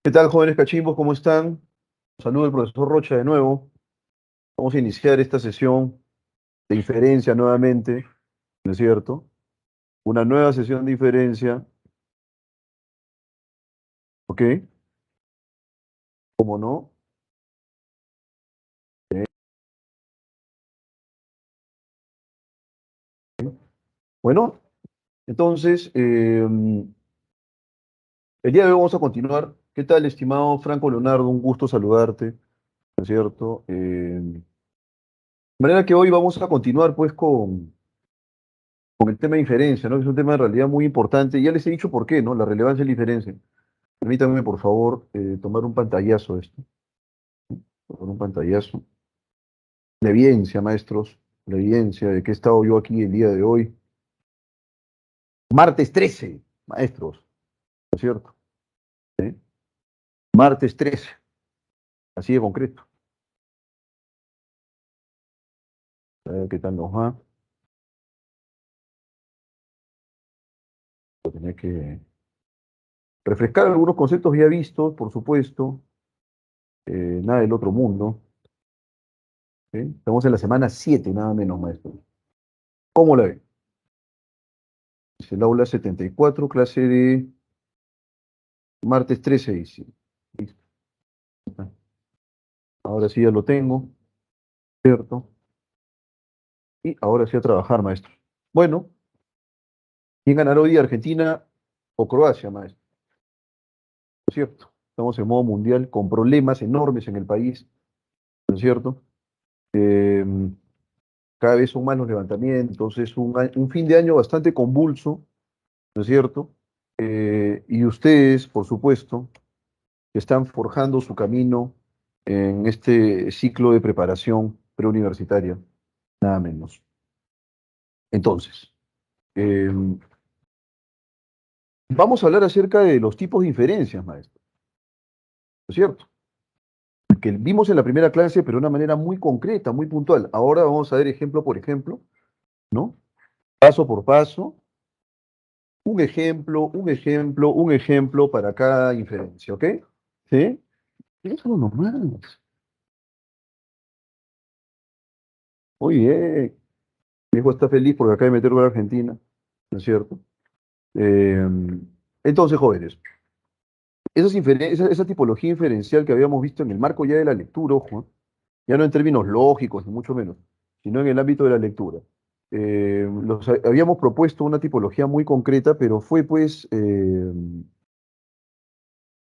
¿Qué tal, jóvenes cachimbos? ¿Cómo están? Saludo al profesor Rocha de nuevo. Vamos a iniciar esta sesión de inferencia nuevamente, ¿no es cierto? Una nueva sesión de inferencia, ¿ok? ¿Cómo no? Bueno, entonces, el día de hoy vamos a continuar. ¿Qué tal, estimado Franco Leonardo? Un gusto saludarte, ¿no es cierto? De manera que hoy vamos a continuar, pues, con el tema de inferencia, ¿no? Que es un tema en realidad muy importante. Ya les he dicho por qué, ¿no? La relevancia de la inferencia. Permítanme, por favor, tomar un pantallazo de esto. Tomar un pantallazo. La evidencia, maestros, la evidencia de que he estado yo aquí el día de hoy. Martes 13, maestros, ¿no es cierto? ¿Sí? Martes 13, así de concreto. A ver qué tal nos va. Voy a tener que refrescar algunos conceptos ya vistos, por supuesto. Nada del otro mundo. ¿Sí? Estamos en la semana 7, nada menos, maestros. ¿Cómo la ven? Es el aula 74, clase de martes 13, dice. Listo. Ahora sí ya lo tengo, ¿cierto? Y ahora sí a trabajar, maestro. Bueno, ¿quién ganará hoy, Argentina o Croacia, maestro? ¿No es cierto? Estamos en modo mundial con problemas enormes en el país, ¿no es cierto? Eh, Cada vez son más los levantamientos, es un fin de año bastante convulso, ¿no es cierto? Y ustedes, por supuesto, están forjando su camino en este ciclo de preparación preuniversitaria, nada menos. Entonces, eh, vamos a hablar acerca de los tipos de inferencias, maestro, ¿no es cierto? Que vimos en la primera clase, pero de una manera muy concreta, muy puntual. Ahora vamos a ver ejemplo por ejemplo, ¿no? Paso por paso, un ejemplo, un ejemplo, un ejemplo para cada inferencia, ¿ok? ¿Sí? Eso nomás. Muy bien. Mi hijo está feliz porque acaba de meter gol a Argentina, ¿no es cierto? Eh, entonces, jóvenes, esa tipología inferencial que habíamos visto en el marco ya de la lectura, ojo, ¿eh? Ya no en términos lógicos, ni mucho menos, sino en el ámbito de la lectura. Habíamos propuesto una tipología muy concreta, pero fue pues,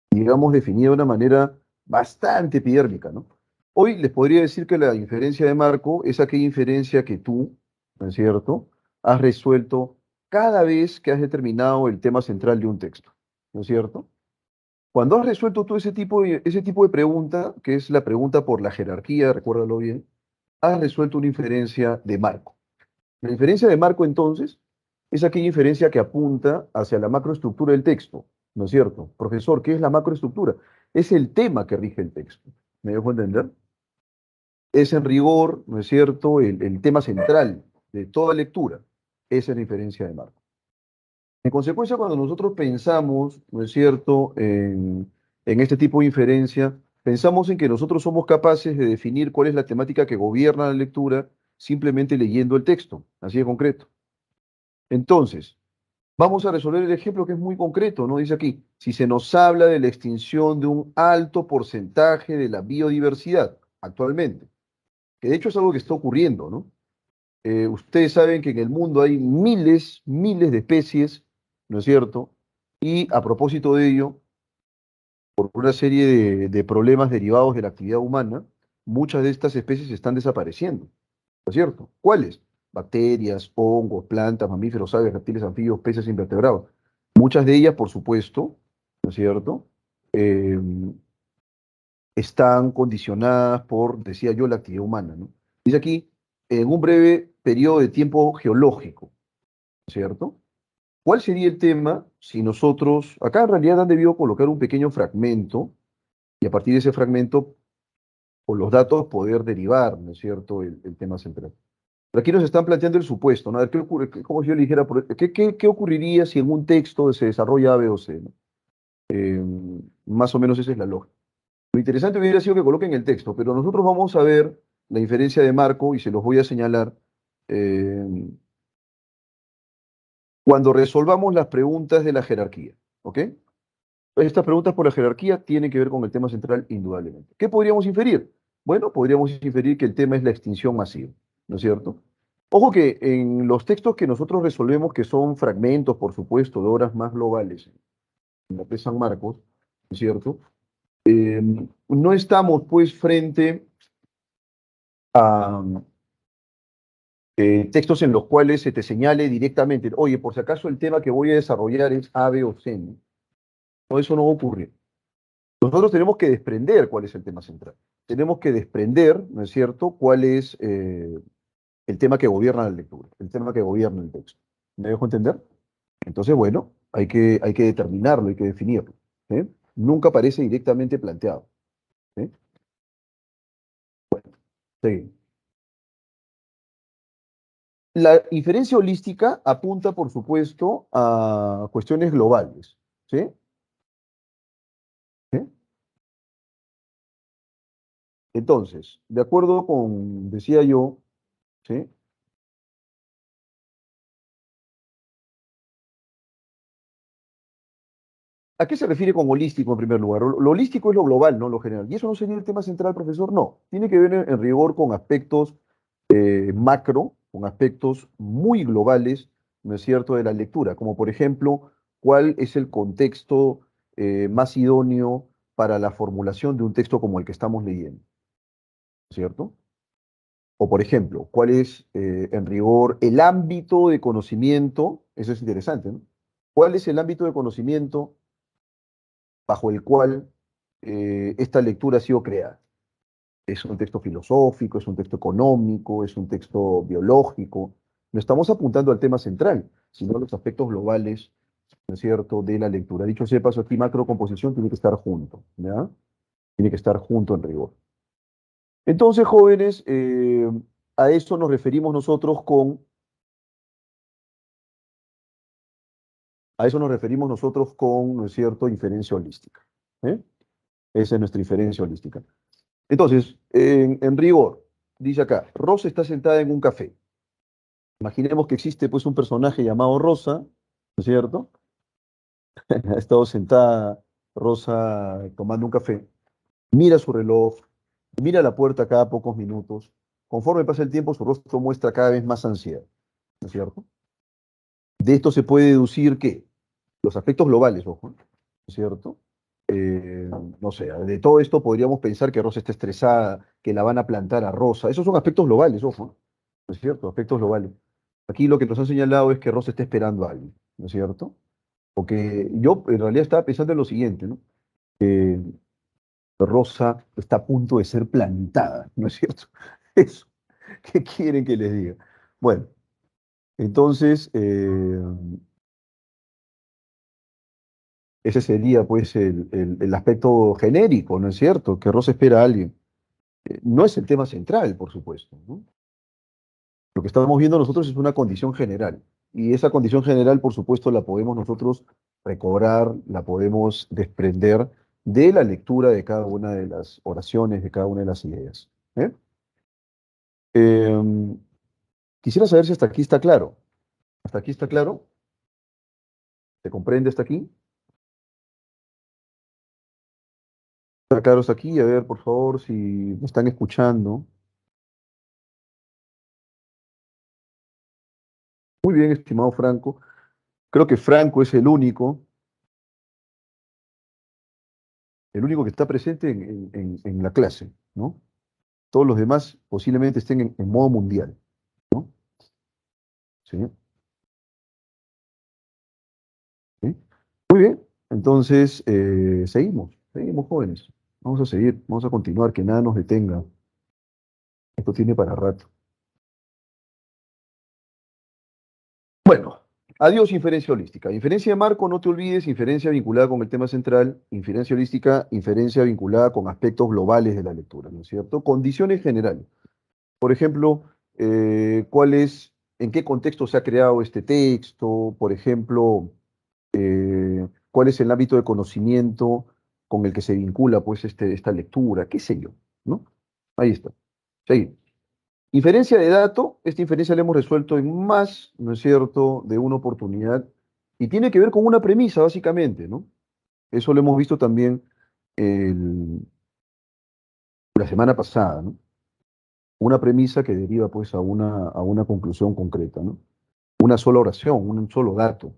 digamos, definida de una manera bastante epidérmica, ¿no? Hoy les podría decir que la inferencia de marco es aquella inferencia que tú, ¿no es cierto?, has resuelto cada vez que has determinado el tema central de un texto, ¿no es cierto? Cuando has resuelto tú ese tipo de pregunta, que es la pregunta por la jerarquía, recuérdalo bien, has resuelto una inferencia de marco. La inferencia de marco, entonces, es aquella inferencia que apunta hacia la macroestructura del texto, ¿no es cierto? Profesor, ¿qué es la macroestructura? Es el tema que rige el texto. ¿Me dejo entender? Es en rigor, ¿no es cierto?, el tema central de toda lectura. Esa es la inferencia de marco. En consecuencia, cuando nosotros pensamos, ¿no es cierto?, en este tipo de inferencia, pensamos en que nosotros somos capaces de definir cuál es la temática que gobierna la lectura simplemente leyendo el texto, así de concreto. Entonces, vamos a resolver el ejemplo que es muy concreto, ¿no? Dice aquí, si se nos habla de la extinción de un alto porcentaje de la biodiversidad actualmente, que de hecho es algo que está ocurriendo, ¿no? Ustedes saben que en el mundo hay miles, miles de especies, ¿no es cierto? Y a propósito de ello, por una serie de problemas derivados de la actividad humana, muchas de estas especies están desapareciendo, ¿no es cierto? ¿Cuáles? Bacterias, hongos, plantas, mamíferos, aves, reptiles, anfibios, peces, invertebrados. Muchas de ellas, por supuesto, ¿no es cierto? Eh, Están condicionadas por, decía yo, la actividad humana, ¿no? Dice aquí, en un breve periodo de tiempo geológico, ¿cierto? ¿Cuál sería el tema si nosotros, acá en realidad han debido colocar un pequeño fragmento y a partir de ese fragmento, con los datos, poder derivar, ¿no es cierto?, el tema central. Pero aquí nos están planteando el supuesto, ¿no? A ver, ¿qué ocurre? Como si yo le dijera, ¿qué ocurriría si en un texto se desarrolla A, B o C, ¿no? Eh, Más o menos esa es la lógica. Lo interesante hubiera sido que coloquen el texto, pero nosotros vamos a ver la inferencia de marco y se los voy a señalar eh, cuando resolvamos las preguntas de la jerarquía. ¿Ok? Estas preguntas por la jerarquía tienen que ver con el tema central indudablemente. ¿Qué podríamos inferir? Bueno, podríamos inferir que el tema es la extinción masiva, ¿no es cierto? Ojo que en los textos que nosotros resolvemos, que son fragmentos, por supuesto, de obras más globales, en la de San Marcos, ¿no es cierto? No estamos pues frente a textos en los cuales se te señale directamente, oye, por si acaso el tema que voy a desarrollar es A, B o C, ¿no? No, eso no va a ocurrir. Nosotros tenemos que desprender cuál es el tema central. Tenemos que desprender, ¿no es cierto?, cuál es el tema que gobierna la lectura, el tema que gobierna el texto. ¿Me dejo entender? Entonces, bueno, hay que determinarlo, hay que definirlo. ¿Eh? Nunca aparece directamente planteado. ¿Eh? Sí. La inferencia holística apunta, por supuesto, a cuestiones globales. ¿Sí? ¿Eh? Entonces, de acuerdo con, decía yo, ¿sí? ¿A qué se refiere con holístico en primer lugar? Lo holístico es lo global, no lo general. ¿Y eso no sería el tema central, profesor? No. Tiene que ver en rigor con aspectos macro, con aspectos muy globales, ¿no es cierto?, de la lectura, como por ejemplo, cuál es el contexto más idóneo para la formulación de un texto como el que estamos leyendo, ¿cierto? O por ejemplo, cuál es en rigor el ámbito de conocimiento, eso es interesante, ¿no? ¿Cuál es el ámbito de conocimiento bajo el cual esta lectura ha sido creada? ¿Es un texto filosófico, es un texto económico, es un texto biológico? No estamos apuntando al tema central, sino a los aspectos globales, ¿no es cierto?, de la lectura. Dicho sea de paso, aquí macrocomposición tiene que estar junto, ¿ya? Tiene que estar junto en rigor. Entonces, jóvenes, a eso nos referimos nosotros a eso nos referimos nosotros con, ¿no es cierto?, inferencia holística. ¿Eh? Esa es nuestra inferencia holística. Entonces, en rigor, dice acá, Rosa está sentada en un café. Imaginemos que existe pues un personaje llamado Rosa, ¿no es cierto? Ha estado sentada Rosa tomando un café, mira su reloj, mira la puerta cada pocos minutos. Conforme pasa el tiempo, su rostro muestra cada vez más ansiedad, ¿no es cierto? De esto se puede deducir que los aspectos globales, ojo, ¿no es cierto? Eh, no sé, de todo esto podríamos pensar que Rosa está estresada, que la van a plantar a Rosa. Esos son aspectos globales, ojo, ¿no es cierto? Aspectos globales. Aquí lo que nos han señalado es que Rosa está esperando a alguien, ¿no es cierto? Porque yo en realidad estaba pensando en lo siguiente, ¿no? Que Rosa está a punto de ser plantada, ¿no es cierto? Eso, ¿qué quieren que les diga? Bueno, entonces, ese sería pues el aspecto genérico, ¿no es cierto? Que Rosa espera a alguien. No es el tema central, por supuesto, ¿no? Lo que estamos viendo nosotros es una condición general. Y esa condición general, por supuesto, la podemos nosotros recobrar, la podemos desprender de la lectura de cada una de las oraciones, de cada una de las ideas. ¿Eh? Em, Quisiera saber si hasta aquí está claro. ¿Hasta aquí está claro? ¿Se comprende hasta aquí? ¿Está claro hasta aquí? A ver, por favor, si me están escuchando. Muy bien, estimado Franco. Creo que Franco es el único que está presente en la clase, ¿no? Todos los demás posiblemente estén en modo mundial, ¿no? ¿Sí? ¿Sí? Muy bien, entonces seguimos jóvenes. Vamos a seguir, vamos a continuar, que nada nos detenga. Esto tiene para rato. Bueno, adiós inferencia holística. Inferencia de marco, no te olvides, inferencia vinculada con el tema central, inferencia holística, inferencia vinculada con aspectos globales de la lectura, ¿no es cierto? Condiciones generales. Por ejemplo, en qué contexto se ha creado este texto, por ejemplo, cuál es el ámbito de conocimiento con el que se vincula pues esta lectura, qué sé yo, ¿no? Ahí está. Seguimos. Inferencia de dato, esta inferencia la hemos resuelto en más, ¿no es cierto?, de una oportunidad y tiene que ver con una premisa, básicamente, ¿no? Eso lo hemos visto también el- la semana pasada, ¿no? Una premisa que deriva pues a una conclusión concreta, ¿no? Una sola oración, un solo dato,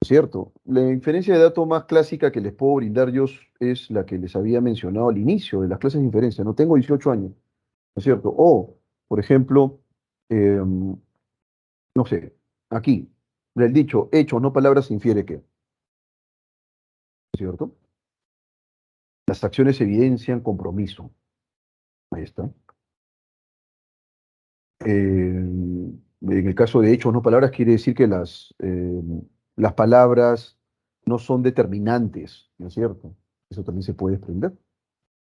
¿cierto? La inferencia de datos más clásica que les puedo brindar yo es la que les había mencionado al inicio de las clases de inferencia, ¿no? Tengo 18 años, ¿no es cierto? O, por ejemplo, em, no sé, aquí, el dicho, hechos, no palabras, infiere que, ¿cierto? Las acciones evidencian compromiso. Ahí está. En el caso de hechos, no palabras, quiere decir que las palabras no son determinantes, ¿no es cierto? Eso también se puede desprender.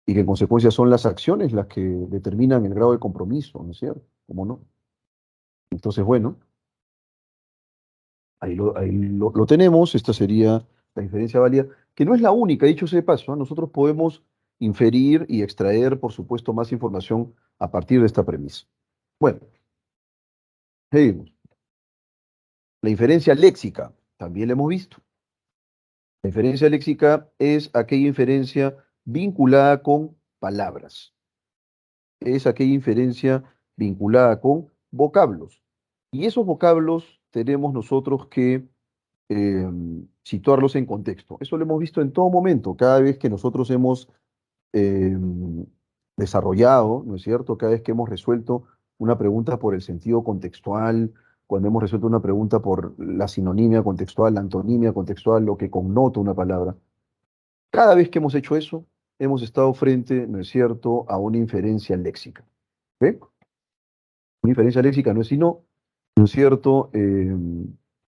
Y que en consecuencia son las acciones las que determinan el grado de compromiso, ¿no es cierto? ¿Cómo no? Entonces, bueno, lo tenemos. Esta sería la inferencia válida, que no es la única, dicho sea de paso, ¿ah? Nosotros podemos inferir y extraer, por supuesto, más información a partir de esta premisa. Bueno, seguimos. La inferencia léxica, también la hemos visto. La inferencia léxica es aquella inferencia vinculada con palabras. Es aquella inferencia vinculada con vocablos. Y esos vocablos tenemos nosotros que eh, situarlos en contexto. Eso lo hemos visto en todo momento, cada vez que nosotros hemos eh, desarrollado, ¿no es cierto? Cada vez que hemos resuelto una pregunta por el sentido contextual, cuando hemos resuelto una pregunta por la sinonimia contextual, la antonimia contextual, lo que connota una palabra. Cada vez que hemos hecho eso, hemos estado frente, ¿no es cierto?, a una inferencia léxica. ¿Ve? Una inferencia léxica no es sino, ¿no es cierto?,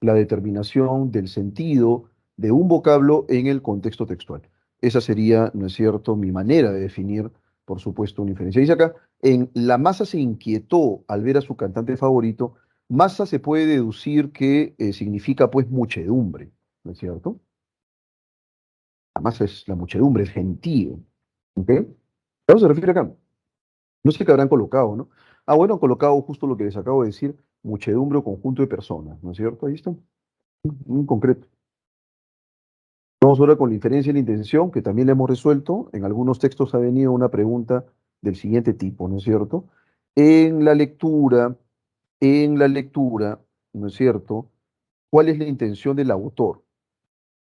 la determinación del sentido de un vocablo en el contexto textual. Esa sería, ¿no es cierto?, mi manera de definir, por supuesto, una inferencia. Dice acá, en La masa se inquietó al ver a su cantante favorito. Masa se puede deducir que significa, pues, muchedumbre, ¿no es cierto? La masa es la muchedumbre, el gentío. ¿Ok? ¿A eso se refiere acá? No sé qué habrán colocado, ¿no? Ah, bueno, han colocado justo lo que les acabo de decir, muchedumbre o conjunto de personas, ¿no es cierto? Ahí está, en concreto. Vamos ahora con la inferencia y la intención, que también la hemos resuelto. En algunos textos ha venido una pregunta del siguiente tipo, ¿no es cierto? En la lectura, en la lectura, ¿no es cierto? ¿Cuál es la intención del autor?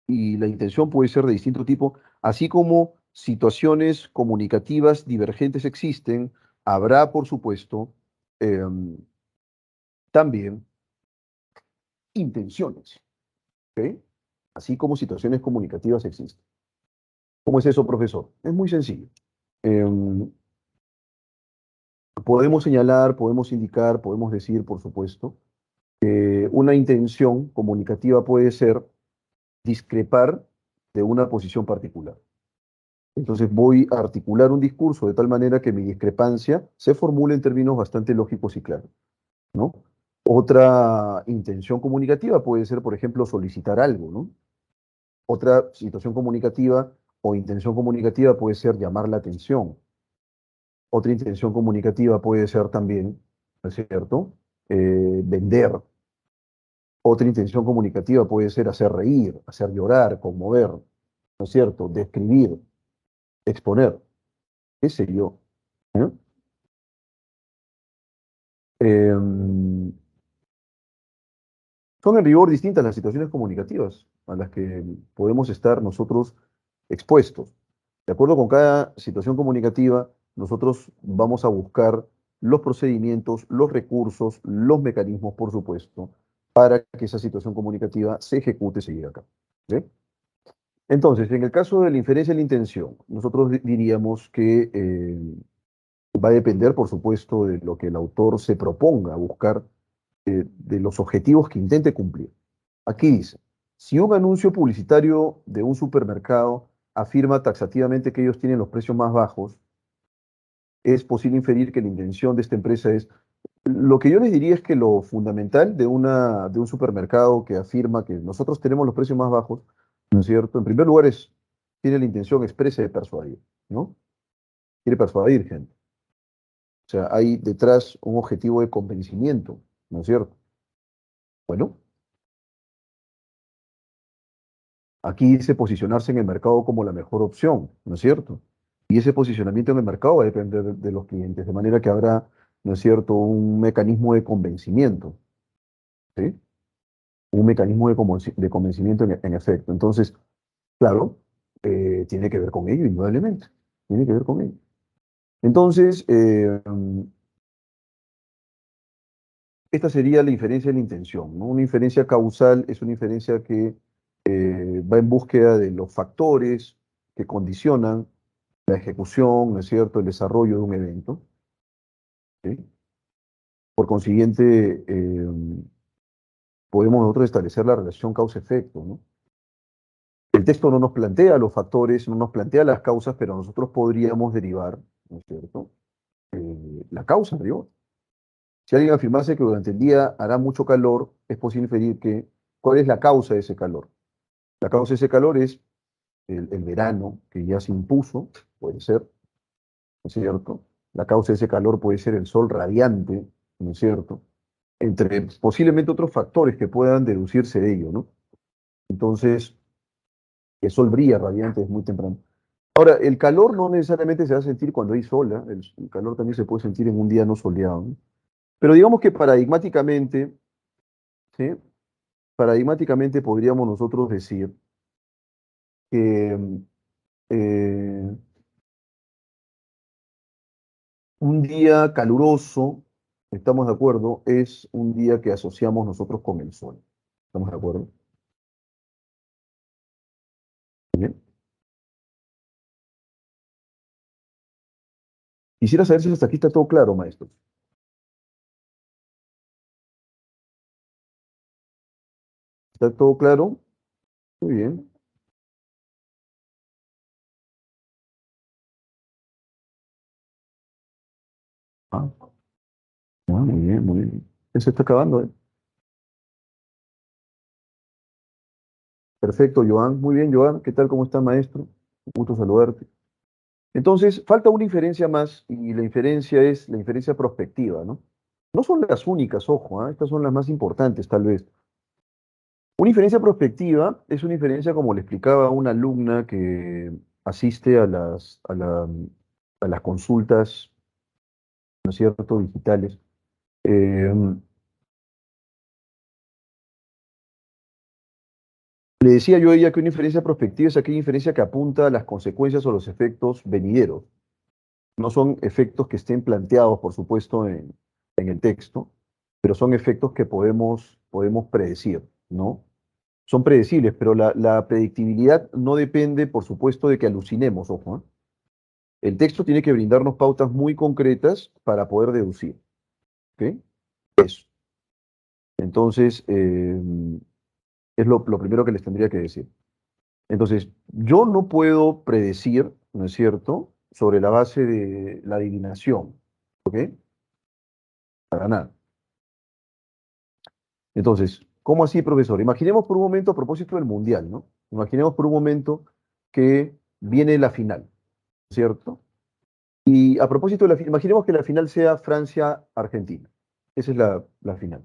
Y la intención puede ser de distinto tipo, así como situaciones comunicativas divergentes existen, habrá, por supuesto, em, también intenciones, ¿ok? Así como situaciones comunicativas existen. ¿Cómo es eso, profesor? Es muy sencillo. Em, Podemos señalar, podemos indicar, podemos decir, por supuesto, que una intención comunicativa puede ser discrepar de una posición particular. Entonces voy a articular un discurso de tal manera que mi discrepancia se formule en términos bastante lógicos y claros, ¿no? Otra intención comunicativa puede ser, por ejemplo, solicitar algo, ¿no? Otra situación comunicativa o intención comunicativa puede ser llamar la atención. Otra intención comunicativa puede ser también, ¿no es cierto?, vender. Otra intención comunicativa puede ser hacer reír, hacer llorar, conmover, ¿no es cierto?, describir, exponer, qué sé yo. ¿Eh? Em, Son en rigor distintas las situaciones comunicativas a las que podemos estar nosotros expuestos. De acuerdo con cada situación comunicativa, nosotros vamos a buscar los procedimientos, los recursos, los mecanismos, por supuesto, para que esa situación comunicativa se ejecute y se lleve a cabo. ¿Sí? Entonces, en el caso de la inferencia de la intención, nosotros diríamos que va a depender, por supuesto, de lo que el autor se proponga buscar, de los objetivos que intente cumplir. Aquí dice, si un anuncio publicitario de un supermercado afirma taxativamente que ellos tienen los precios más bajos, es posible inferir que la intención de esta empresa es... Lo que yo les diría es que lo fundamental de un supermercado que afirma que nosotros tenemos los precios más bajos ¿no es cierto? En primer lugar, tiene la intención expresa de persuadir, ¿no? Quiere persuadir gente. O sea, hay detrás un objetivo de convencimiento, ¿no es cierto? Bueno, aquí dice posicionarse en el mercado como la mejor opción, ¿no es cierto? Y ese posicionamiento en el mercado va a depender de los clientes, de manera que habrá, ¿no es cierto?, un mecanismo de convencimiento, ¿sí? Un mecanismo de convencimiento en efecto. Entonces, claro, tiene que ver con ello, indudablemente. Tiene que ver con ello. Entonces, esta sería la inferencia de la intención, ¿no? Una inferencia causal es una inferencia que va en búsqueda de los factores que condicionan la ejecución, ¿no es cierto?, el desarrollo de un evento, ¿sí? Por consiguiente, podemos nosotros establecer la relación causa-efecto, ¿no? El texto no nos plantea los factores, no nos plantea las causas, pero nosotros podríamos derivar, ¿no es cierto?, la causa mayor. Si alguien afirmase que durante el día hará mucho calor, es posible inferir que, ¿cuál es la causa de ese calor? La causa de ese calor es el verano que ya se impuso, puede ser, ¿no es cierto? La causa de ese calor puede ser el sol radiante, ¿no es cierto? Entre posiblemente otros factores que puedan deducirse de ello, ¿no? Entonces, el sol brilla radiante es muy temprano. Ahora, el calor no necesariamente se va a sentir cuando hay sol, ¿ah? El calor también se puede sentir en un día no soleado, ¿no? Pero digamos que paradigmáticamente, ¿sí? Paradigmáticamente podríamos nosotros decir que eh, un día caluroso, estamos de acuerdo, es un día que asociamos nosotros con el sol. ¿Estamos de acuerdo? Bien. Quisiera saber si hasta aquí está todo claro, maestro. ¿Está todo claro? Muy bien. Ah, muy bien, muy bien. Eso está acabando, ¿eh? Perfecto, Joan. Muy bien, Joan. ¿Qué tal? ¿Cómo está, maestro? Un gusto saludarte. Entonces, falta una inferencia más y la inferencia es la inferencia prospectiva, ¿no? No son las únicas, ojo, ¿ah? Estas son las más importantes, tal vez. Una inferencia prospectiva es una inferencia, como le explicaba a una alumna que asiste a las consultas, ¿no es cierto?, digitales. Eh, Le decía yo a ella que una inferencia prospectiva es aquella inferencia que apunta a las consecuencias o los efectos venideros. No son efectos que estén planteados, por supuesto, en el texto, pero son efectos que podemos predecir, ¿no? Son predecibles, pero la predictibilidad no depende, por supuesto, de que alucinemos, ojo, ¿eh? El texto tiene que brindarnos pautas muy concretas para poder deducir, ¿ok? Eso. Entonces, es lo primero que les tendría que decir. Entonces, yo no puedo predecir, ¿no es cierto?, sobre la base de la adivinación, ¿ok? Para nada. Entonces, ¿cómo así, profesor? Imaginemos por un momento, a propósito del Mundial, ¿no? Imaginemos por un momento que viene la final, ¿cierto? Y a propósito de la final, imaginemos que la final sea Francia-Argentina. Esa es la final.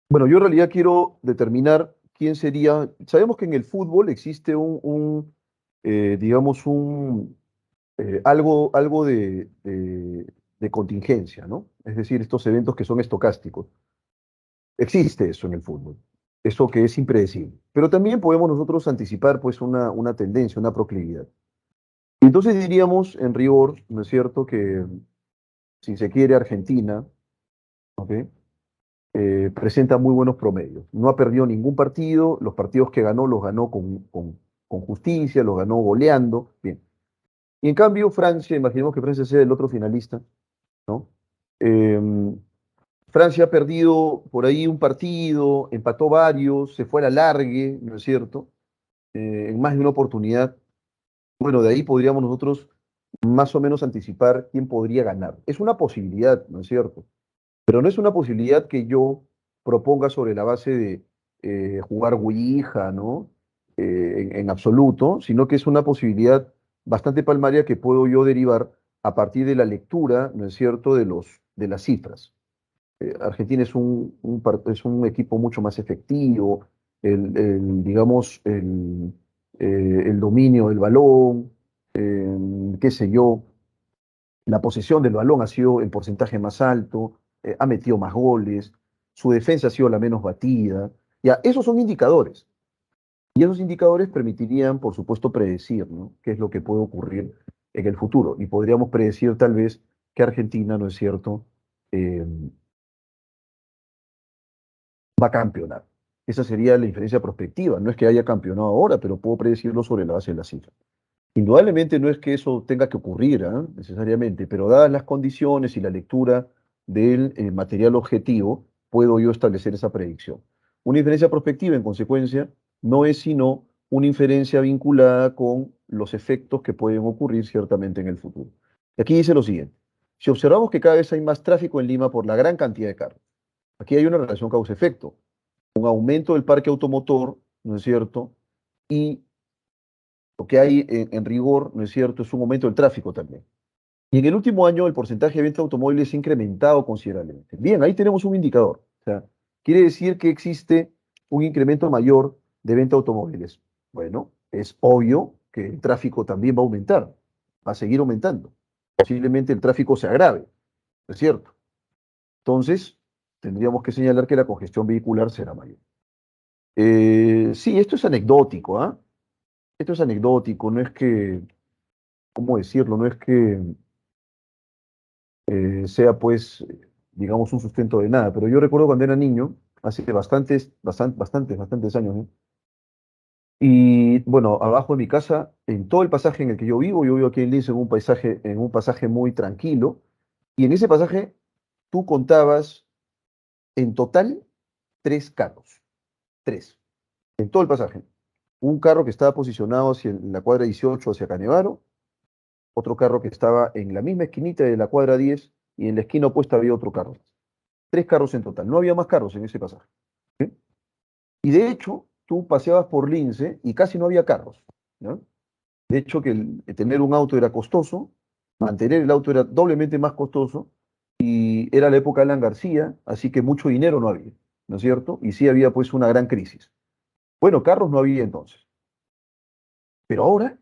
Bueno, yo en realidad quiero determinar quién sería. Sabemos que en el fútbol existe digamos, algo de contingencia, ¿no? Es decir, estos eventos que son estocásticos. Existe eso en el fútbol, eso que es impredecible. Pero también podemos nosotros anticipar, pues, una tendencia, una proclividad. Y entonces diríamos, en rigor, ¿no es cierto?, que si se quiere Argentina, ¿ok?, presenta muy buenos promedios. No ha perdido ningún partido, los partidos que ganó los ganó con justicia, los ganó goleando, bien. Y en cambio Francia, imaginemos que Francia sea el otro finalista, ¿no? Eh, Francia ha perdido por ahí un partido, empató varios, se fue a la largue, ¿no es cierto? En más de una oportunidad. Bueno, de ahí podríamos nosotros más o menos anticipar quién podría ganar. Es una posibilidad, ¿no es cierto? Pero no es una posibilidad que yo proponga sobre la base de jugar Ouija, ¿no? en absoluto, sino que es una posibilidad bastante palmaria que puedo yo derivar a partir de la lectura, ¿no es cierto?, de las cifras. Argentina es es un equipo mucho más efectivo, digamos, el dominio del balón, qué sé yo, la posesión del balón ha sido el porcentaje más alto, ha metido más goles, su defensa ha sido la menos batida. Ya, esos son indicadores. Y esos indicadores permitirían, por supuesto, predecir, ¿no?, qué es lo que puede ocurrir en el futuro. Y podríamos predecir tal vez que Argentina, ¿no es cierto?, eh, va a campeonar. Esa sería la diferencia prospectiva. No es que haya campeonado ahora, pero puedo predecirlo sobre la base de la cifra. Indudablemente no es que eso tenga que ocurrir, ¿ah?, necesariamente, pero dadas las condiciones y la lectura del material objetivo, puedo yo establecer esa predicción. Una inferencia prospectiva, en consecuencia, no es sino una inferencia vinculada con los efectos que pueden ocurrir ciertamente en el futuro. Y aquí dice lo siguiente: si observamos que cada vez hay más tráfico en Lima por la gran cantidad de carros, aquí hay una relación causa-efecto, un aumento del parque automotor, ¿no es cierto? Y lo que hay en rigor, ¿no es cierto?, es un aumento del tráfico también. Y en el último año el porcentaje de venta de automóviles se ha incrementado considerablemente. Bien, ahí tenemos un indicador. O sea, quiere decir que existe un incremento mayor de venta de automóviles. Bueno, es obvio que el tráfico también va a aumentar, va a seguir aumentando. Posiblemente el tráfico se agrave, ¿no es cierto? Entonces, tendríamos que señalar que la congestión vehicular será mayor. Sí, esto es anecdótico, ¿ah? Esto es anecdótico, no es que, ¿cómo decirlo? No es que sea, pues, digamos, un sustento de nada, pero yo recuerdo cuando era niño, hace bastantes años, ¿no? Y bueno, abajo de mi casa, en todo el pasaje en el que yo vivo aquí en Lince en un pasaje muy tranquilo, y en ese pasaje tú contabas en total tres carros, tres, en todo el pasaje. Un carro que estaba posicionado hacia la cuadra 18, hacia Canevaro, otro carro que estaba en la misma esquinita de la cuadra 10 y en la esquina opuesta había otro carro. Tres carros en total, no había más carros en ese pasaje. ¿Sí? Y de hecho, tú paseabas por Lince y casi no había carros, ¿no? De hecho, que tener un auto era costoso, mantener el auto era doblemente más costoso, y era la época de Alan García, así que mucho dinero no había, ¿no es cierto? Y sí había pues una gran crisis. Bueno, carros no había entonces, pero ahora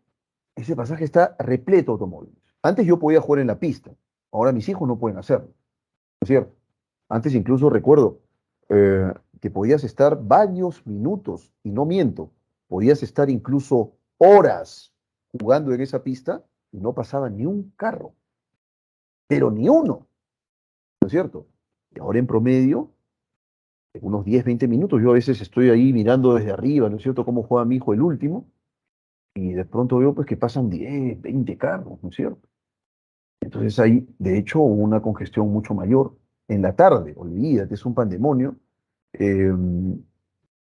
ese pasaje está repleto de automóviles. Antes yo podía jugar en la pista, ahora mis hijos no pueden hacerlo, ¿no es cierto? Antes incluso recuerdo que podías estar varios minutos, y no miento, podías estar incluso horas jugando en esa pista y no pasaba ni un carro, pero ni uno, ¿no es cierto? Y ahora en promedio, en unos 10, 20 minutos, yo a veces estoy ahí mirando desde arriba, ¿no es cierto?, cómo juega mi hijo el último, y de pronto veo pues que pasan 10, 20 carros, ¿no es cierto? Entonces hay, de hecho, una congestión mucho mayor en la tarde, olvídate, es un pandemonio. Eh,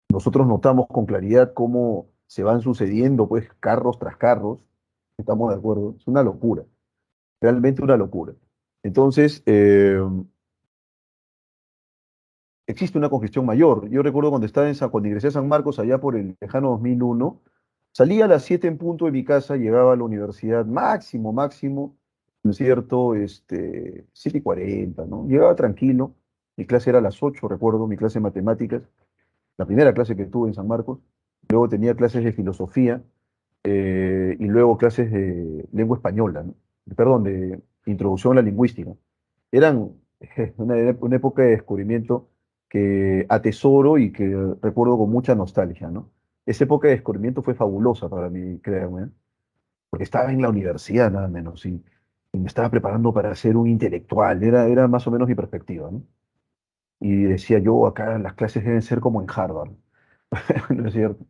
Nosotros notamos con claridad cómo se van sucediendo, pues, carros tras carros. Estamos de acuerdo. Es una locura, realmente una locura. Entonces, existe una congestión mayor. Yo recuerdo cuando ingresé a San Marcos, allá por el lejano 2001, salía a las 7 en punto de mi casa, llegaba a la universidad máximo, ¿no es cierto? 7:40, ¿no? Llegaba tranquilo. Mi clase era a las 8, recuerdo, mi clase de matemáticas, la primera clase que tuve en San Marcos. Luego tenía clases de filosofía, y luego clases de lengua española, ¿no? Perdón, de introducción a la lingüística. Eran una época de descubrimiento que atesoro y que recuerdo con mucha nostalgia, ¿no? Esa época de descubrimiento fue fabulosa para mí, créanme, ¿eh? Porque estaba en la universidad nada menos y me estaba preparando para ser un intelectual, era más o menos mi perspectiva, ¿no? Y decía yo, acá las clases deben ser como en Harvard, ¿no es cierto?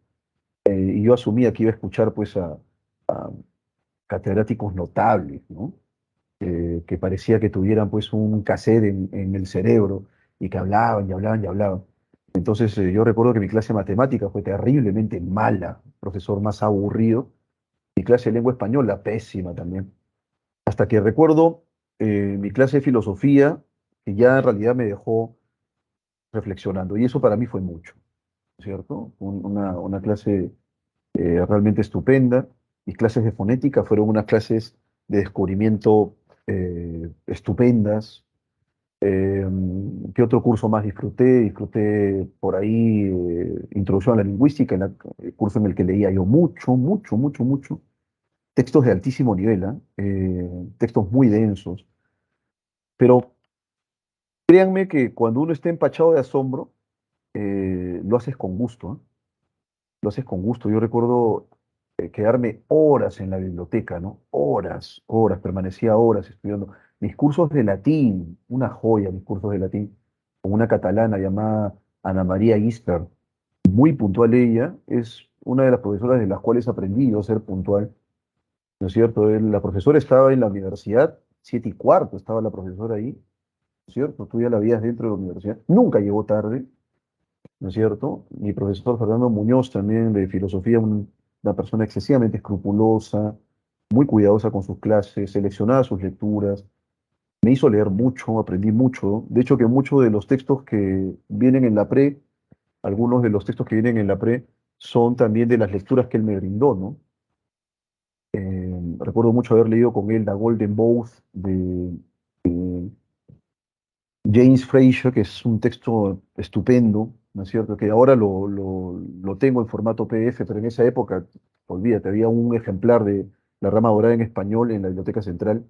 Y yo asumía que iba a escuchar pues a catedráticos notables, ¿no? Que parecía que tuvieran pues un cassette en el cerebro y que hablaban y hablaban y hablaban. Entonces yo recuerdo que mi clase de matemática fue terriblemente mala, profesor más aburrido, mi clase de lengua española pésima también. Hasta que recuerdo mi clase de filosofía, que ya en realidad me dejó reflexionando, y eso para mí fue mucho, ¿cierto? Una clase realmente estupenda. Mis clases de fonética fueron unas clases de descubrimiento estupendas. ¿Qué otro curso más disfruté? Disfruté por ahí Introducción a la Lingüística, el curso en el que leía yo mucho, mucho, mucho, mucho. Textos de altísimo nivel, ¿ah? Textos muy densos. Pero créanme que cuando uno está empachado de asombro, lo haces con gusto, ¿ah? Lo haces con gusto. Yo recuerdo quedarme horas en la biblioteca, ¿no? Horas, horas, permanecía horas estudiando. Mis cursos de latín, una joya, mis cursos de latín, con una catalana llamada Ana María Gispert, muy puntual ella, es una de las profesoras de las cuales aprendí yo a ser puntual, ¿no es cierto? La profesora estaba en la universidad, 7:15 estaba la profesora ahí, ¿no es cierto? Tú ya la veías dentro de la universidad, nunca llegó tarde, ¿no es cierto? Mi profesor Fernando Muñoz también de filosofía, una persona excesivamente escrupulosa, muy cuidadosa con sus clases, seleccionaba sus lecturas, me hizo leer mucho, aprendí mucho. De hecho, que muchos de los textos que vienen en la pre, algunos de los textos que vienen en la pre, son también de las lecturas que él me brindó, ¿no? Recuerdo mucho haber leído con él La Golden Bough de James Fraser, que es un texto estupendo, ¿no es cierto? Que ahora lo tengo en formato PDF, pero en esa época, olvídate, había un ejemplar de La Rama Dorada en español en la Biblioteca Central.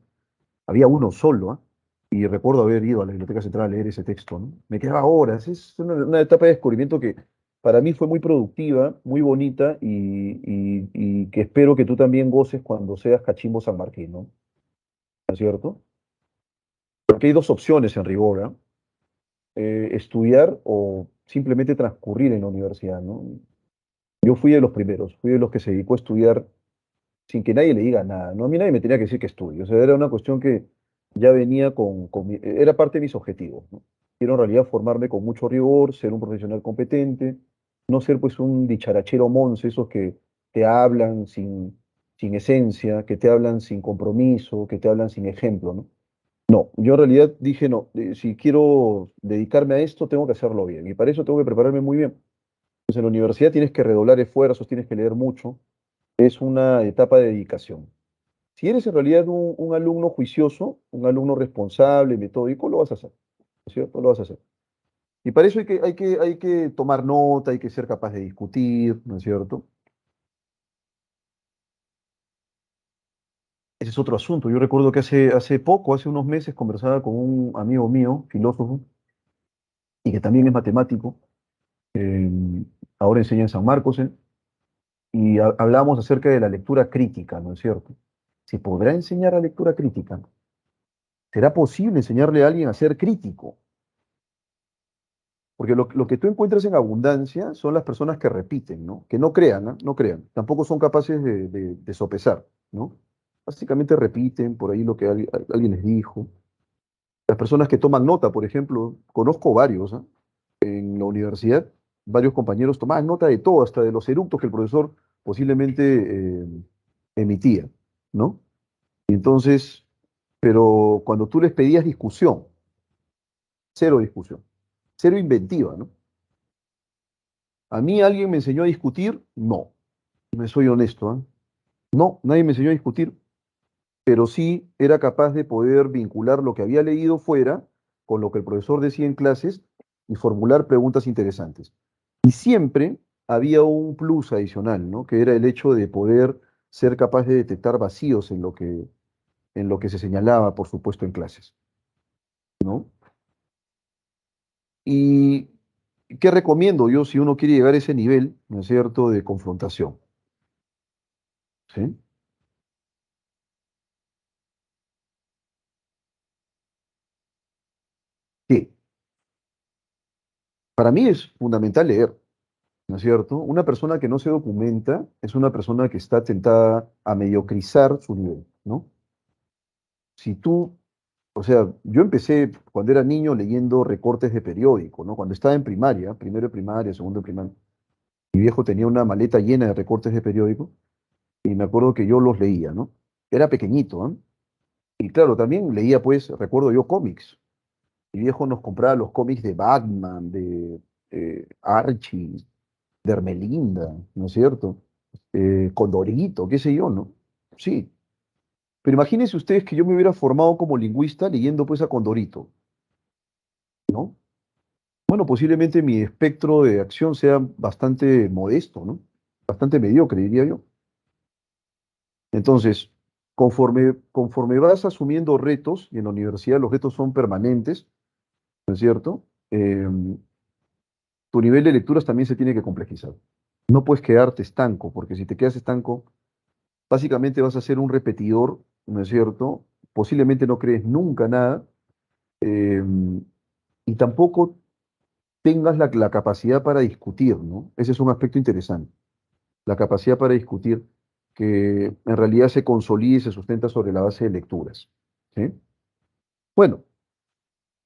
Había uno solo, ¿ah? Y recuerdo haber ido a la Biblioteca Central a leer ese texto, ¿no? Me quedaba horas. Es una etapa de descubrimiento que para mí fue muy productiva, muy bonita y que espero que tú también goces cuando seas cachimbo San Martín, ¿no? ¿No es cierto? Porque hay dos opciones en rigor, ¿ah? Estudiar o simplemente transcurrir en la universidad, ¿no? Yo fui de los primeros, fui de los que se dedicó a estudiar sin que nadie le diga nada, ¿no? A mí nadie me tenía que decir que estudie, o sea, era una cuestión que ya venía era parte de mis objetivos, ¿no? Quiero en realidad formarme con mucho rigor, ser un profesional competente, no ser pues un dicharachero monce, esos que te hablan sin esencia, que te hablan sin compromiso, que te hablan sin ejemplo, ¿no? No, yo en realidad dije, no, si quiero dedicarme a esto, tengo que hacerlo bien. Y para eso tengo que prepararme muy bien. Entonces, en la universidad tienes que redoblar esfuerzos, tienes que leer mucho. Es una etapa de dedicación. Si eres en realidad un alumno juicioso, un alumno responsable, metódico, lo vas a hacer, ¿no es cierto? Lo vas a hacer. Y para eso hay que tomar nota, hay que ser capaz de discutir, ¿no es cierto? Ese es otro asunto. Yo recuerdo que hace poco, hace unos meses, conversaba con un amigo mío, filósofo, y que también es matemático. eh, Ahora enseña en San Marcos, y hablábamos acerca de la lectura crítica, ¿no es cierto? ¿Se podrá enseñar la lectura crítica? ¿Será posible enseñarle a alguien a ser crítico? Porque lo que tú encuentras en abundancia son las personas que repiten, ¿no? Que no crean, ¿ah? No crean. Tampoco son capaces de sopesar, ¿no? Básicamente repiten por ahí lo que alguien les dijo. Las personas que toman nota, por ejemplo, conozco varios, ¿ah? En la universidad, varios compañeros tomaban nota de todo, hasta de los eructos que el profesor posiblemente emitía, ¿no? Y entonces, pero cuando tú les pedías discusión, cero discusión, cero inventiva, ¿no? ¿A mí alguien me enseñó a discutir? No, me soy honesto, ¿ah? No, nadie me enseñó a discutir, pero sí era capaz de poder vincular lo que había leído fuera con lo que el profesor decía en clases y formular preguntas interesantes. Y siempre había un plus adicional, ¿no? Que era el hecho de poder ser capaz de detectar vacíos en lo que se señalaba, por supuesto, en clases, ¿no? ¿Y qué recomiendo yo si uno quiere llegar a ese nivel, ¿no es cierto?, de confrontación, ¿sí? Que para mí es fundamental leer, ¿no es cierto? Una persona que no se documenta es una persona que está tentada a mediocrizar su nivel, ¿no? Si tú, o sea, yo empecé cuando era niño leyendo recortes de periódico, ¿no? Cuando estaba en primaria, primero de primaria, segundo de primaria, mi viejo tenía una maleta llena de recortes de periódico y me acuerdo que yo los leía, ¿no? Era pequeñito, ¿ah? Y claro, también leía, pues, recuerdo yo cómics. Mi viejo nos compraba los cómics de Batman, de Archie, de Hermelinda, ¿no es cierto? Condorito, qué sé yo, ¿no? Sí, pero imagínense ustedes que yo me hubiera formado como lingüista leyendo pues a Condorito, ¿no? Bueno, posiblemente mi espectro de acción sea bastante modesto, ¿no? Bastante mediocre, diría yo. Entonces, conforme vas asumiendo retos, y en la universidad los retos son permanentes, ¿no es cierto? Tu nivel de lecturas también se tiene que complejizar. No puedes quedarte estanco, porque si te quedas estanco, básicamente vas a ser un repetidor, ¿no es cierto? Posiblemente no crees nunca nada, eh, y tampoco tengas la capacidad para discutir, ¿no? Ese es un aspecto interesante, la capacidad para discutir que en realidad se consolida y se sustenta sobre la base de lecturas, ¿sí? Bueno,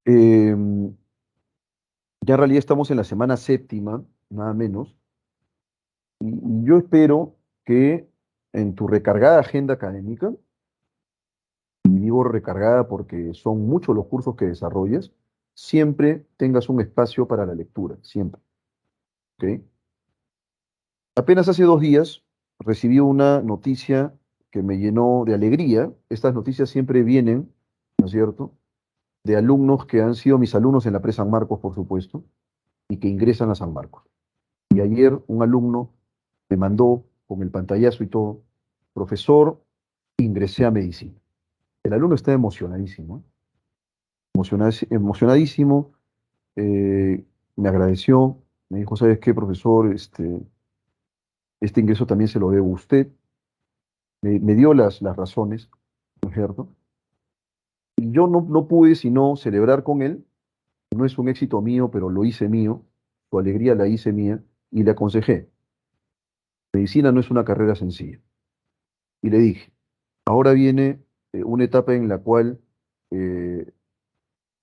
eh, ya en realidad estamos en la semana séptima, nada menos, y yo espero que en tu recargada agenda académica, y digo recargada porque son muchos los cursos que desarrollas, siempre tengas un espacio para la lectura, siempre, ¿ok? Apenas hace 2 días recibí una noticia que me llenó de alegría. Estas noticias siempre vienen, ¿no es cierto?, de alumnos que han sido mis alumnos en la pre San Marcos, por supuesto, y que ingresan a San Marcos. Y ayer un alumno me mandó con el pantallazo y todo, profesor, ingresé a medicina. El alumno está emocionadísimo, ¿eh? Emocionadísimo, me agradeció, me dijo, ¿sabes qué, profesor? Este ingreso también se lo debo a usted. Me dio las razones, ¿no es cierto? Y yo no pude sino celebrar con él. No es un éxito mío, pero lo hice mío. Su alegría la hice mía y le aconsejé. Medicina no es una carrera sencilla. Y le dije, ahora viene una etapa en la cual eh,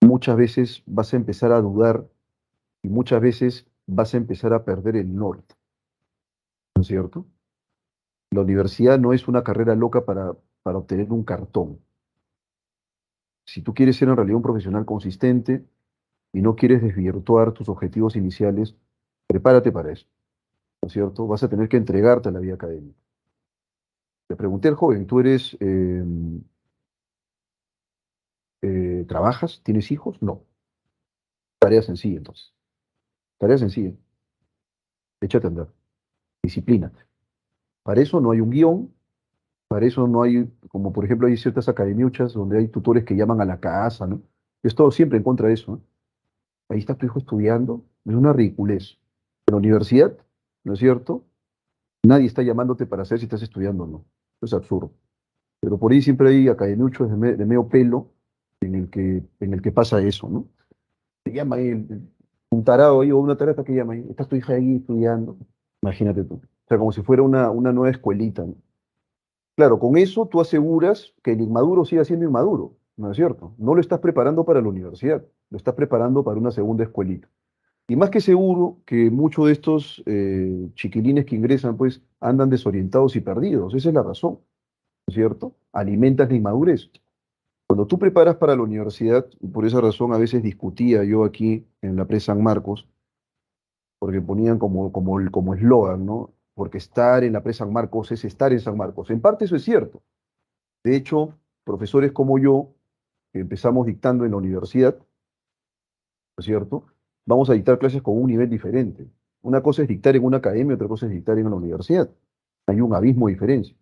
muchas veces vas a empezar a dudar y muchas veces vas a empezar a perder el norte, ¿no es cierto? La universidad no es una carrera loca para obtener un cartón. Si tú quieres ser en realidad un profesional consistente y no quieres desvirtuar tus objetivos iniciales, prepárate para eso, ¿no es cierto? Vas a tener que entregarte a la vida académica. Le pregunté al joven, ¿tú trabajas? ¿Tienes hijos? No. Tarea sencilla, entonces. Tarea sencilla. Échate a andar. Disciplina. Para eso no hay un guión, para eso no hay, como por ejemplo hay ciertas academiuchas donde hay tutores que llaman a la casa, ¿no? Yo he estado siempre en contra de eso, ¿no? Ahí está tu hijo estudiando, es una ridiculez. En la universidad, ¿no es cierto? Nadie está llamándote para saber si estás estudiando o no. Eso es absurdo. Pero por ahí siempre hay academiuchos de medio pelo en el que pasa eso, ¿no? Te llama ahí un tarado ahí o una tarata que llama ahí. ¿Está tu hija ahí estudiando? Imagínate tú. O sea, como si fuera una nueva escuelita, ¿no? Claro, con eso tú aseguras que el inmaduro siga siendo inmaduro, ¿no es cierto? No lo estás preparando para la universidad, lo estás preparando para una segunda escuelita. Y más que seguro que muchos de estos chiquilines que ingresan, pues, andan desorientados y perdidos. Esa es la razón, ¿no es cierto? Alimentas la inmadurez. Cuando tú preparas para la universidad, y por esa razón a veces discutía yo aquí en la Pre San Marcos, porque ponían como eslogan, ¿no? Porque estar en la Pre San Marcos es estar en San Marcos. En parte eso es cierto. De hecho, profesores como yo, que empezamos dictando en la universidad, ¿no es cierto? Vamos a dictar clases con un nivel diferente. Una cosa es dictar en una academia, otra cosa es dictar en la universidad. Hay un abismo de diferencia,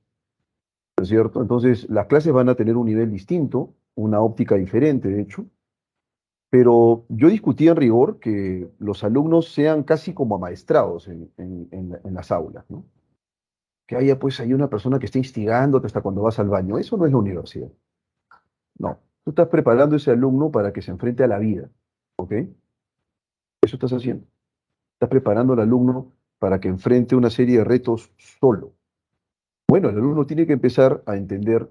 ¿no es cierto? Entonces, las clases van a tener un nivel distinto, una óptica diferente, de hecho, pero yo discutía en rigor que los alumnos sean casi como amaestrados en las aulas, ¿no? Que haya pues ahí una persona que esté instigándote hasta cuando vas al baño. Eso no es la universidad. No. Tú estás preparando a ese alumno para que se enfrente a la vida, ¿ok? Eso estás haciendo. Estás preparando al alumno para que enfrente una serie de retos solo. Bueno, el alumno tiene que empezar a entender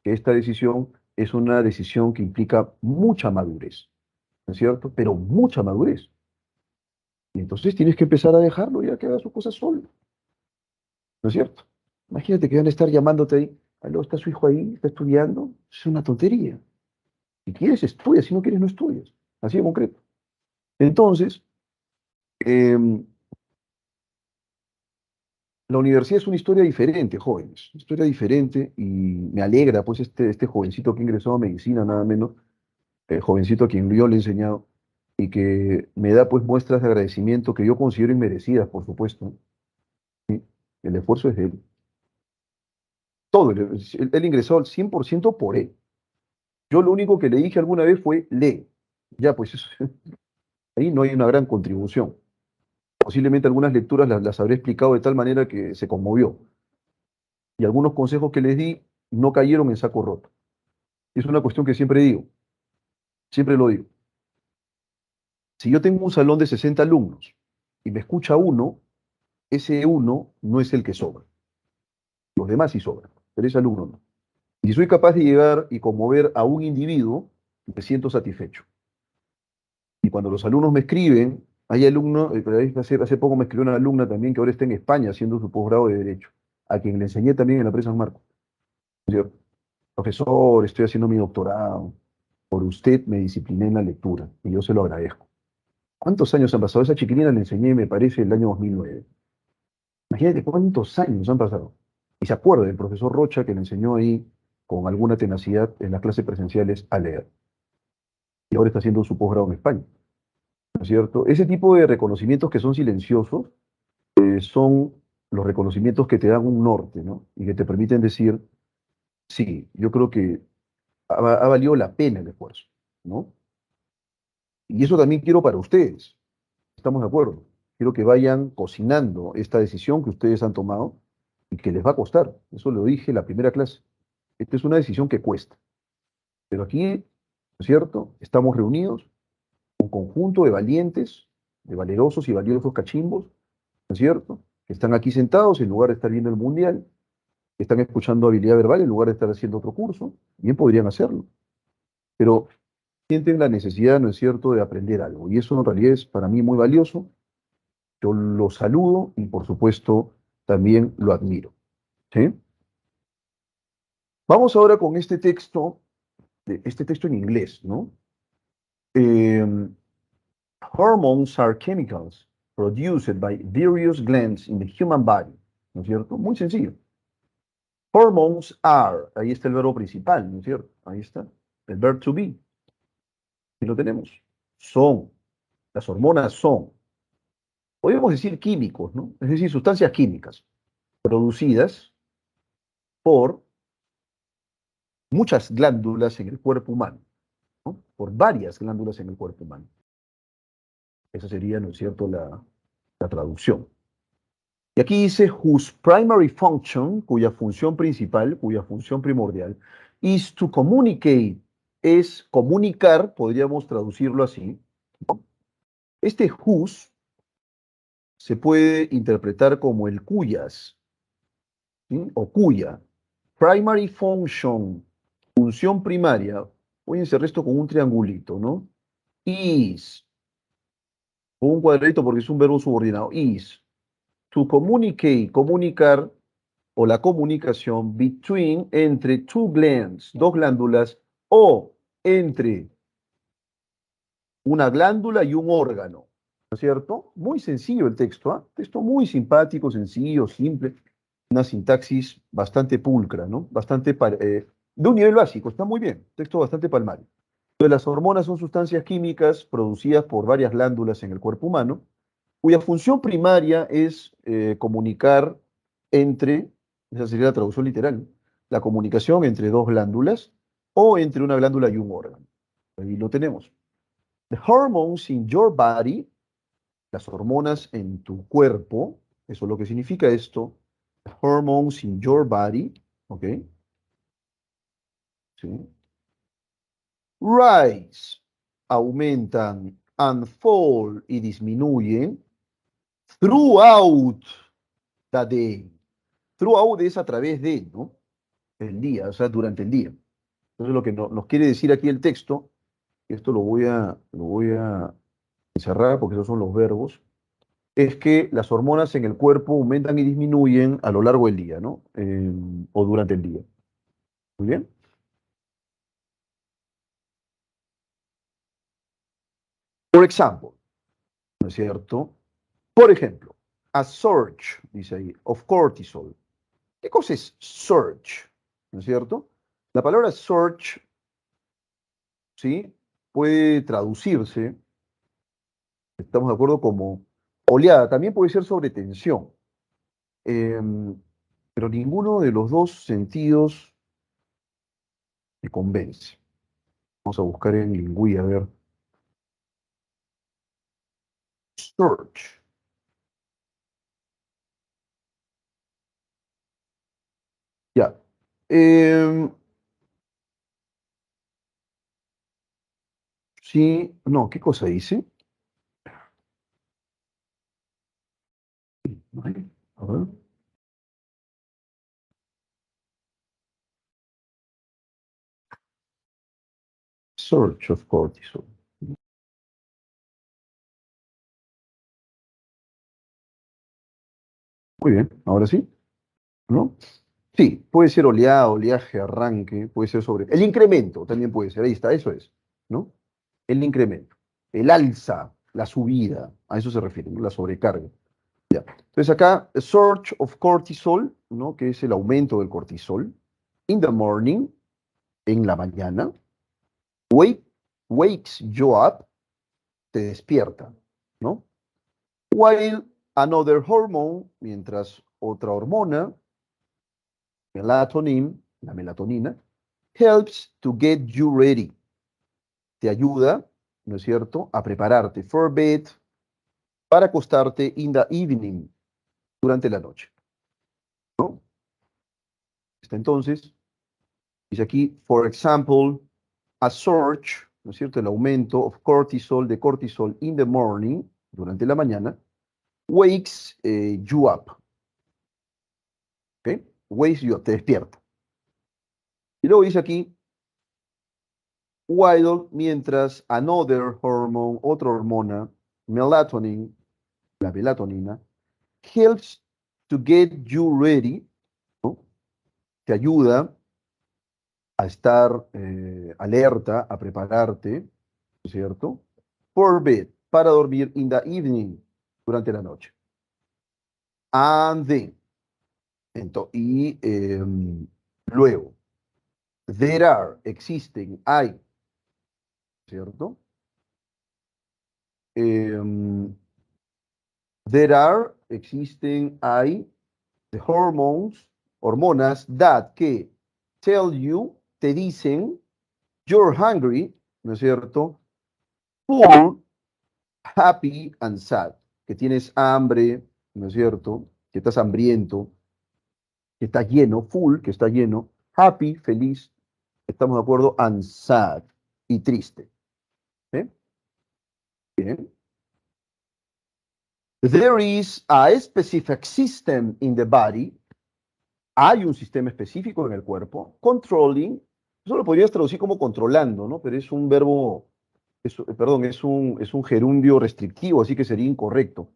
que esta decisión es una decisión que implica mucha madurez, ¿no es cierto? Pero mucha madurez. Y entonces tienes que empezar a dejarlo ya que haga sus cosas solo, ¿no es cierto? Imagínate que van a estar llamándote ahí, aló, ¿está su hijo ahí? ¿Está estudiando? Es una tontería. Si quieres, estudia, si no quieres, no estudias. Así de concreto. Entonces, em, La universidad es una historia diferente, jóvenes, una historia diferente y me alegra, pues, este jovencito que ingresó a medicina, nada menos, el jovencito a quien yo le he enseñado y que me da, pues, muestras de agradecimiento que yo considero inmerecidas, por supuesto. El esfuerzo es de él. Todo, él ingresó al 100% por él. Yo lo único que le dije alguna vez fue, lee. Ya, pues, ahí no hay una gran contribución. Posiblemente algunas lecturas las habré explicado de tal manera que se conmovió. Y algunos consejos que les di no cayeron en saco roto. Es una cuestión que siempre lo digo. Si yo tengo un salón de 60 alumnos y me escucha uno, ese uno no es el que sobra. Los demás sí sobran, pero ese alumno no. Y si soy capaz de llegar y conmover a un individuo, me siento satisfecho. Y cuando los alumnos me escriben, hay alumnos, hace poco me escribió una alumna también que ahora está en España haciendo su posgrado de Derecho, a quien le enseñé también en la presa San Marcos. Dice, profesor, estoy haciendo mi doctorado, por usted me discipliné en la lectura y yo se lo agradezco. ¿Cuántos años han pasado? Esa chiquilina le enseñé, me parece, el año 2009. Imagínate cuántos años han pasado. Y se acuerda del profesor Rocha que le enseñó ahí con alguna tenacidad en las clases presenciales a leer. Y ahora está haciendo su posgrado en España, ¿no es cierto? Ese tipo de reconocimientos que son silenciosos son los reconocimientos que te dan un norte, ¿no? Y que te permiten decir, sí, yo creo que ha valido la pena el esfuerzo, ¿no? Y eso también quiero para ustedes. ¿Estamos de acuerdo? Quiero que vayan cocinando esta decisión que ustedes han tomado y que les va a costar. Eso lo dije en la primera clase. Esta es una decisión que cuesta. Pero aquí, ¿no es cierto? Estamos reunidos, un conjunto de valientes, de valerosos y valiosos cachimbos, ¿no es cierto? Que están aquí sentados en lugar de estar viendo el mundial, que están escuchando habilidad verbal en lugar de estar haciendo otro curso. Bien podrían hacerlo. Pero sienten la necesidad, ¿no es cierto?, de aprender algo. Y eso en realidad es para mí muy valioso. Yo lo saludo y por supuesto también lo admiro. ¿Sí? Vamos ahora con este texto en inglés, ¿no? Eh, Hormones are chemicals produced by various glands in the human body, ¿no es cierto? Muy sencillo. Hormones are, ahí está el verbo principal, ¿no es cierto? Ahí está, el verb to be, y lo tenemos. Son, las hormonas son, podríamos decir químicos, ¿no? Es decir, sustancias químicas producidas por muchas glándulas en el cuerpo humano, ¿no? Por varias glándulas en el cuerpo humano. Esa sería, ¿no es cierto?, la traducción. Y aquí dice whose primary function, cuya función principal, cuya función primordial, is to communicate, es comunicar, podríamos traducirlo así. Este whose se puede interpretar como el cuyas, ¿sí? O cuya. Primary function, función primaria. Voy a encerrar esto con un triangulito, ¿no? Is, con un cuadradito porque es un verbo subordinado. Is to communicate, comunicar, o la comunicación between, entre two glands, dos glándulas, o entre una glándula y un órgano, ¿no es cierto? Muy sencillo el texto, ¿ah? Texto muy simpático, sencillo, simple, una sintaxis bastante pulcra, ¿no? De un nivel básico, está muy bien, texto bastante palmario. Entonces, las hormonas son sustancias químicas producidas por varias glándulas en el cuerpo humano, cuya función primaria es comunicar entre, esa sería la traducción literal, ¿no? La comunicación entre dos glándulas o entre una glándula y un órgano. Ahí lo tenemos. The hormones in your body, las hormonas en tu cuerpo, eso es lo que significa esto. The hormones in your body, ¿ok? ¿Sí? Rise, aumentan, and fall y disminuyen throughout the day. Throughout es a través de, ¿no? El día, o sea, durante el día. Entonces lo que nos quiere decir aquí el texto, esto lo voy a encerrar porque esos son los verbos, es que las hormonas en el cuerpo aumentan y disminuyen a lo largo del día, ¿no? O durante el día. Muy bien. Por example, ¿no es cierto? Por ejemplo, a surge, dice ahí, of cortisol. ¿Qué cosa es surge? ¿No es cierto? La palabra surge, ¿sí? Puede traducirse, estamos de acuerdo, como oleada. También puede ser sobre tensión. Pero ninguno de los dos sentidos me convence. Vamos a buscar en Lingui, a ver. Surge. Ya. Em, sí, no, ¿qué cosa dice? Ay, a ver. Surge of cortisol. Muy bien, ahora sí, ¿no? Sí, puede ser oleada, oleaje, arranque, puede ser sobre... El incremento también puede ser, ahí está, eso es, ¿no? El incremento, el alza, la subida, a eso se refiere, ¿no? La sobrecarga. Ya. Entonces acá, a surge of cortisol, ¿no? Que es el aumento del cortisol, in the morning, en la mañana, wake, wakes you up, te despierta, ¿no? While another hormone, mientras otra hormona, melatonin, la melatonina, helps to get you ready, te ayuda, ¿no es cierto?, a prepararte for bed, para acostarte in the evening, durante la noche, ¿no? Está entonces, dice aquí, for example, a surge, ¿no es cierto?, el aumento of cortisol, de cortisol in the morning, durante la mañana, wakes you up, ¿ok? Wakes you up, te despierta. Y luego dice aquí, while, mientras another hormone, otra hormona, melatonin, la melatonina, helps to get you ready, ¿no? Te ayuda a estar alerta, a prepararte, ¿no es cierto? For bed, para dormir in the evening, durante la noche. And then, luego, there are, existen, hay, ¿cierto? Em, there are, existen, hay, the hormones, hormonas, that, que, tell you, te dicen, you're hungry, ¿no es cierto? Full, happy and sad, que tienes hambre, ¿no es cierto? Que estás hambriento, que está lleno, full, que está lleno, happy, feliz, estamos de acuerdo, and sad, y triste. ¿Eh? Bien. There is a specific system in the body. Hay un sistema específico en el cuerpo, controlling, eso lo podrías traducir como controlando, ¿no? Pero es un verbo, perdón, es un gerundio restrictivo, así que sería incorrecto.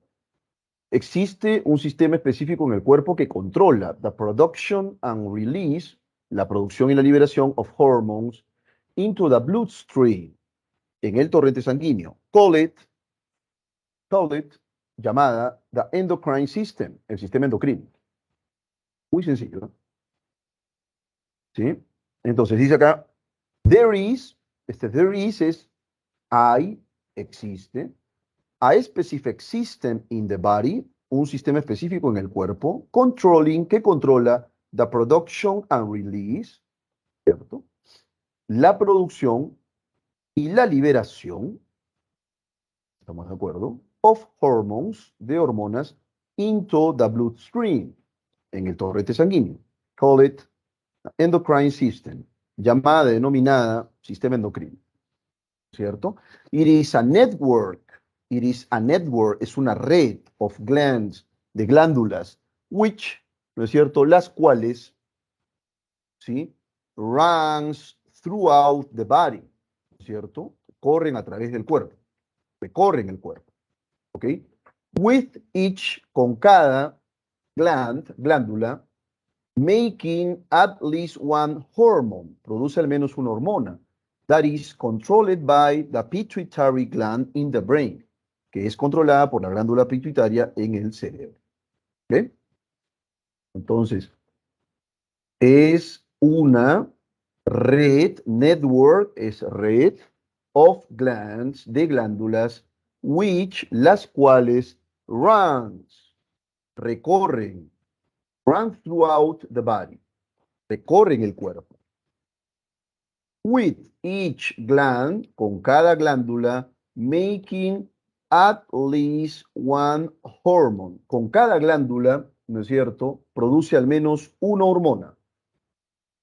Existe un sistema específico en el cuerpo que controla the production and release, la producción y la liberación of hormones into the bloodstream, en el torrente sanguíneo. Call it, llamada the endocrine system, el sistema endocrino. Muy sencillo, ¿no? ¿Sí? Entonces dice acá, there is, there is es hay, existe, a specific system in the body, un sistema específico en el cuerpo, controlling, que controla the production and release, ¿cierto? La producción y la liberación, ¿estamos de acuerdo? Of hormones, de hormonas, into the bloodstream, en el torrente sanguíneo. Call it endocrine system, llamada, denominada sistema endocrino, ¿cierto? It is a network, es una red of glands, de glándulas, which, ¿no es cierto?, las cuales, ¿sí?, runs throughout the body, ¿no es cierto?, corren a través del cuerpo, recorren el cuerpo, ¿ok? With each, con cada glándula, making at least one hormone, produce al menos una hormona, that is controlled by the pituitary gland in the brain, que es controlada por la glándula pituitaria en el cerebro. ¿Ok? Entonces, es una red, network es red of glands, de glándulas, which, las cuales recorren, run throughout the body, recorren el cuerpo. With each gland, con cada glándula, making at least one hormone. Con cada glándula, ¿no es cierto?, produce al menos una hormona,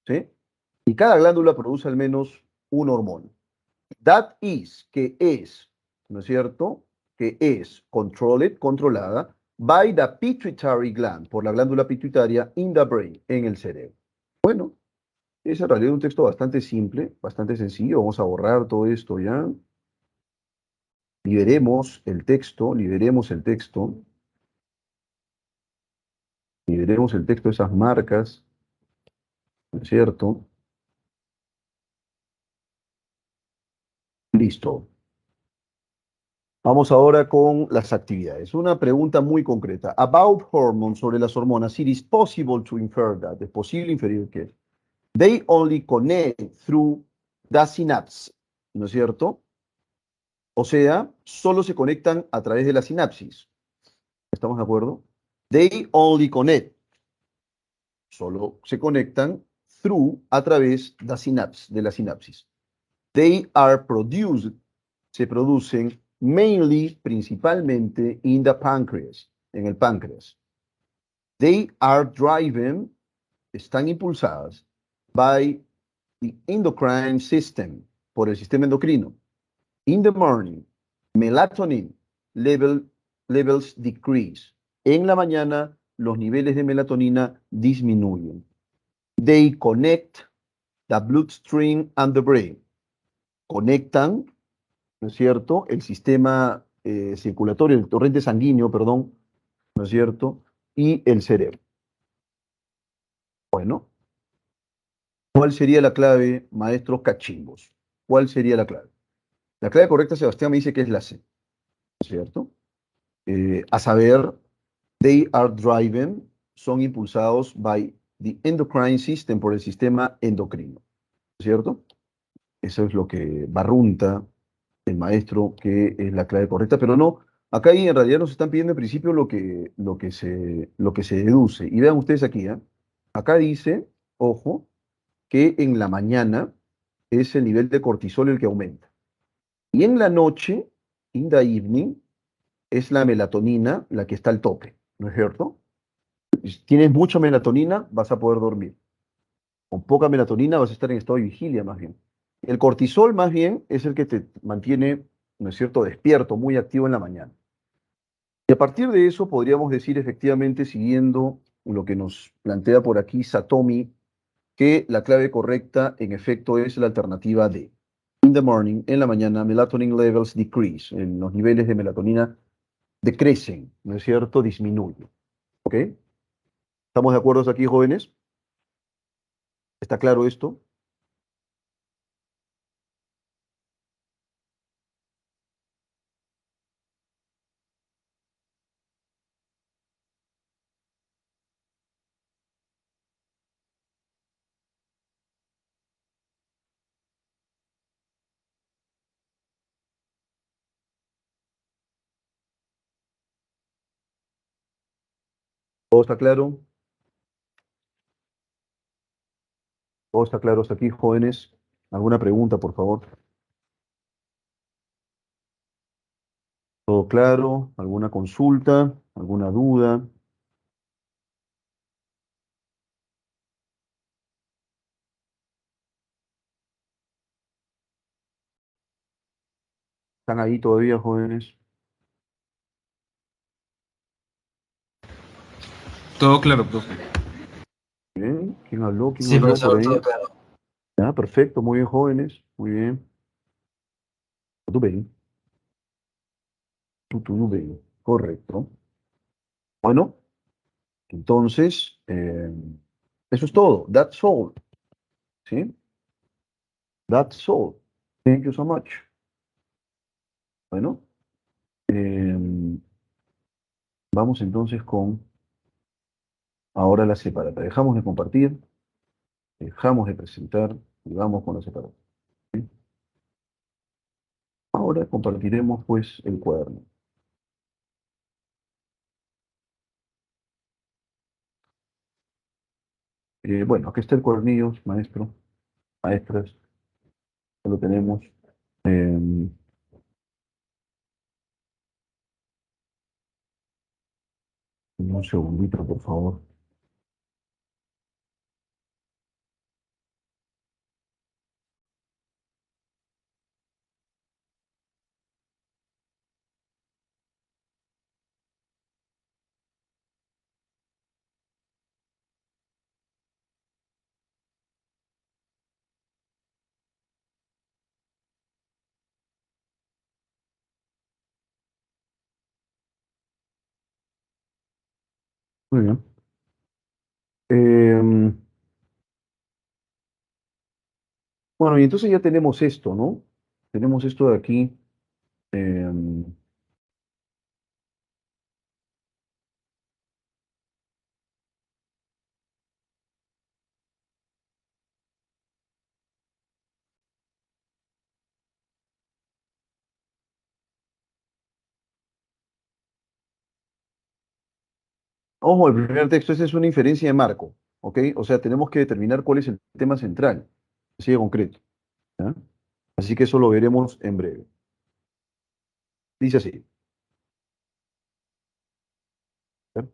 ¿sí? Y cada glándula produce al menos una hormona. That is, que es, ¿no es cierto?, que es controlled, controlada, by the pituitary gland, por la glándula pituitaria in the brain, en el cerebro. Bueno, es en realidad un texto bastante simple, bastante sencillo. Vamos a borrar todo esto ya. Liberemos el texto, liberemos el texto de esas marcas, ¿no es cierto? Listo. Vamos ahora con las actividades. Una pregunta muy concreta. About hormones, sobre las hormonas. It is possible to infer that. Es posible inferir que they only connect through the synapse, ¿no es cierto? O sea, solo se conectan a través de la sinapsis. ¿Estamos de acuerdo? They only connect. Solo se conectan through, a través de la sinapsis. They are produced, se producen mainly, principalmente, in the pancreas, en el páncreas. They are driven, están impulsadas, by the endocrine system, por el sistema endocrino. In the morning, melatonin levels decrease. En la mañana, los niveles de melatonina disminuyen. They connect the bloodstream and the brain. Conectan, ¿no es cierto?, el sistema circulatorio, el torrente sanguíneo, perdón, ¿no es cierto?, y el cerebro. Bueno, ¿cuál sería la clave, maestros cachimbos? ¿Cuál sería la clave? La clave correcta, Sebastián, me dice que es la C, ¿no es cierto? A saber, they are driven, son impulsados by the endocrine system, por el sistema endocrino, ¿cierto? Eso es lo que barrunta el maestro, que es la clave correcta, pero no, acá en realidad nos están pidiendo en principio lo que se deduce. Y vean ustedes aquí, ¿eh? Acá dice, ojo, que en la mañana es el nivel de cortisol el que aumenta. Y en la noche, in the evening, es la melatonina la que está al tope, ¿no es cierto? Si tienes mucha melatonina, vas a poder dormir. Con poca melatonina vas a estar en estado de vigilia más bien. El cortisol más bien es el que te mantiene, ¿no es cierto?, despierto, muy activo en la mañana. Y a partir de eso podríamos decir efectivamente, siguiendo lo que nos plantea por aquí Satomi, que la clave correcta en efecto es la alternativa D. In the morning, en la mañana, melatonin levels decrease. Los niveles de melatonina decrecen, ¿no es cierto?, disminuyen. ¿Ok? ¿Estamos de acuerdo aquí, jóvenes? ¿Está claro esto? ¿Todo está claro? ¿Todo está claro hasta aquí, jóvenes? ¿Alguna pregunta, por favor? ¿Todo claro? ¿Alguna consulta? ¿Alguna duda? ¿Están ahí todavía, jóvenes? Todo claro, profe. Bien. ¿Quién habló? ¿Quién Sí, habló por profesor, ahí? todo claro. Ah, perfecto, muy bien, jóvenes. Muy bien. Tudo bem. Tudo bem. Correcto. Bueno, entonces, eso es todo. That's all. ¿Sí? That's all. Thank you so much. Bueno, em, vamos entonces con Ahora la separata. Dejamos de compartir, dejamos de presentar y vamos con la separata. ¿Sí? Ahora compartiremos pues el cuaderno. Bueno, aquí está el cuadernillo, maestro, maestras, ya lo tenemos. Eh, un segundito, por favor. Muy bien. Eh, bueno, y entonces ya tenemos esto, ¿no? Tenemos esto de aquí. eh, Ojo, el primer texto, esa es una inferencia de marco, ¿ok? O sea, tenemos que determinar cuál es el tema central, así de concreto, ¿ya? Así que eso lo veremos en breve. Dice así, ¿ya?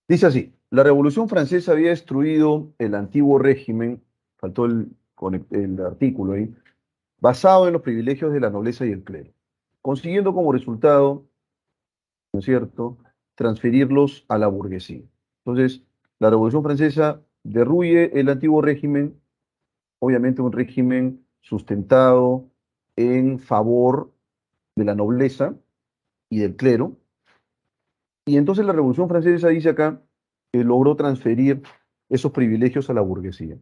Dice así, la Revolución Francesa había destruido el antiguo régimen, faltó el artículo ahí, basado en los privilegios de la nobleza y el clero, consiguiendo como resultado, ¿no es cierto?, transferirlos a la burguesía. Entonces, la Revolución Francesa derruye el antiguo régimen, obviamente un régimen sustentado en favor de la nobleza y del clero, y entonces la Revolución Francesa, dice acá, logró transferir esos privilegios a la burguesía.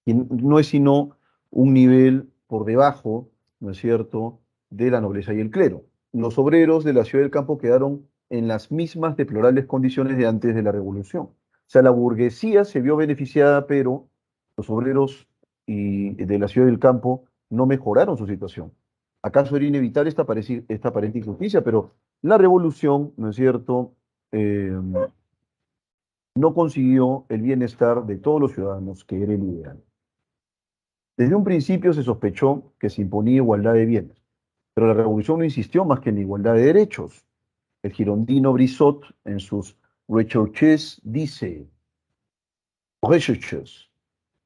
Y no es sino un nivel por debajo, ¿no es cierto?, de la nobleza y el clero. Los obreros de la ciudad del campo quedaron en las mismas deplorables condiciones de antes de la revolución. O sea, la burguesía se vio beneficiada, pero los obreros de la ciudad del campo no mejoraron su situación. ¿Acaso era inevitable esta aparente injusticia? Pero la revolución, ¿no es cierto?, eh, no consiguió el bienestar de todos los ciudadanos, que era el ideal. Desde un principio se sospechó que se imponía igualdad de bienes, pero la revolución no insistió más que en la igualdad de derechos. El girondino Brissot, en sus Recherches, dice, Recherches,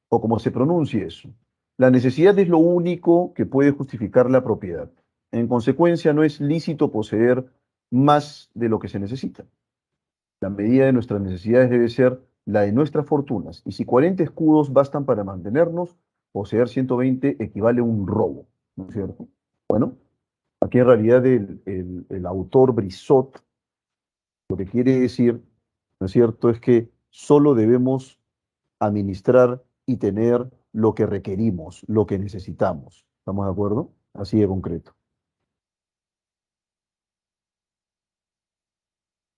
o como se pronuncie eso, la necesidad es lo único que puede justificar la propiedad. En consecuencia, no es lícito poseer más de lo que se necesita. La medida de nuestras necesidades debe ser la de nuestras fortunas, y si 40 escudos bastan para mantenernos, poseer 120 equivale a un robo, ¿no es cierto? Bueno, aquí en realidad el autor Brissot lo que quiere decir, ¿no es cierto?, es que solo debemos administrar y tener lo que requerimos, lo que necesitamos. ¿Estamos de acuerdo? Así de concreto.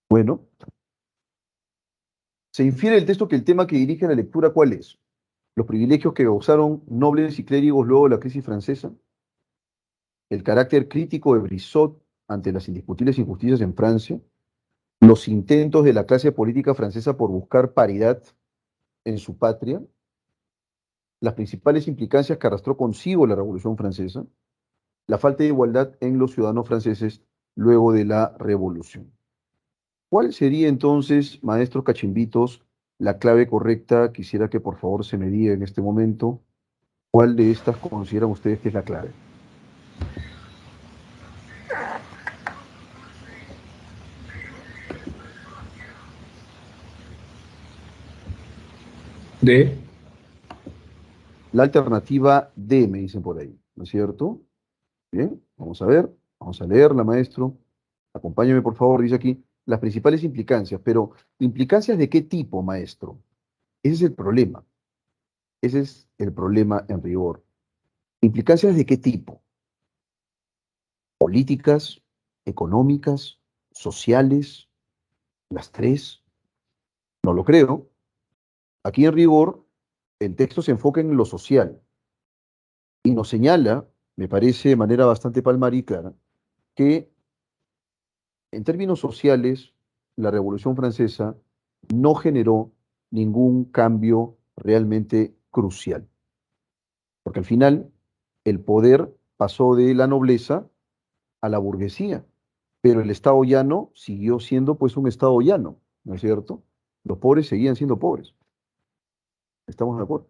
Bueno, se infiere del texto que el tema que dirige la lectura, ¿cuál es? Los privilegios que gozaron nobles y clérigos luego de la crisis francesa, el carácter crítico de Brissot ante las indiscutibles injusticias en Francia, los intentos de la clase política francesa por buscar paridad en su patria, las principales implicancias que arrastró consigo la Revolución Francesa, la falta de igualdad en los ciudadanos franceses luego de la Revolución. ¿Cuál sería entonces, maestros cachimbitos, la clave correcta? Quisiera que por favor se me diga en este momento cuál de estas consideran ustedes que es la clave. De, La alternativa D, me dicen por ahí, ¿no es cierto? Bien, vamos a ver, vamos a leerla, maestro. Acompáñame, por favor, dice aquí las principales implicancias, pero ¿implicancias de qué tipo, maestro? Ese es el problema, ese es el problema en rigor. ¿Implicancias de qué tipo? ¿Políticas, económicas, sociales, las tres? No lo creo. Aquí en rigor, el texto se enfoca en lo social y nos señala, me parece de manera bastante palmaria y clara, que en términos sociales, la Revolución Francesa no generó ningún cambio realmente crucial, porque al final el poder pasó de la nobleza a la burguesía, pero el Estado llano siguió siendo pues un Estado llano, ¿no es cierto? Los pobres seguían siendo pobres, ¿estamos de acuerdo?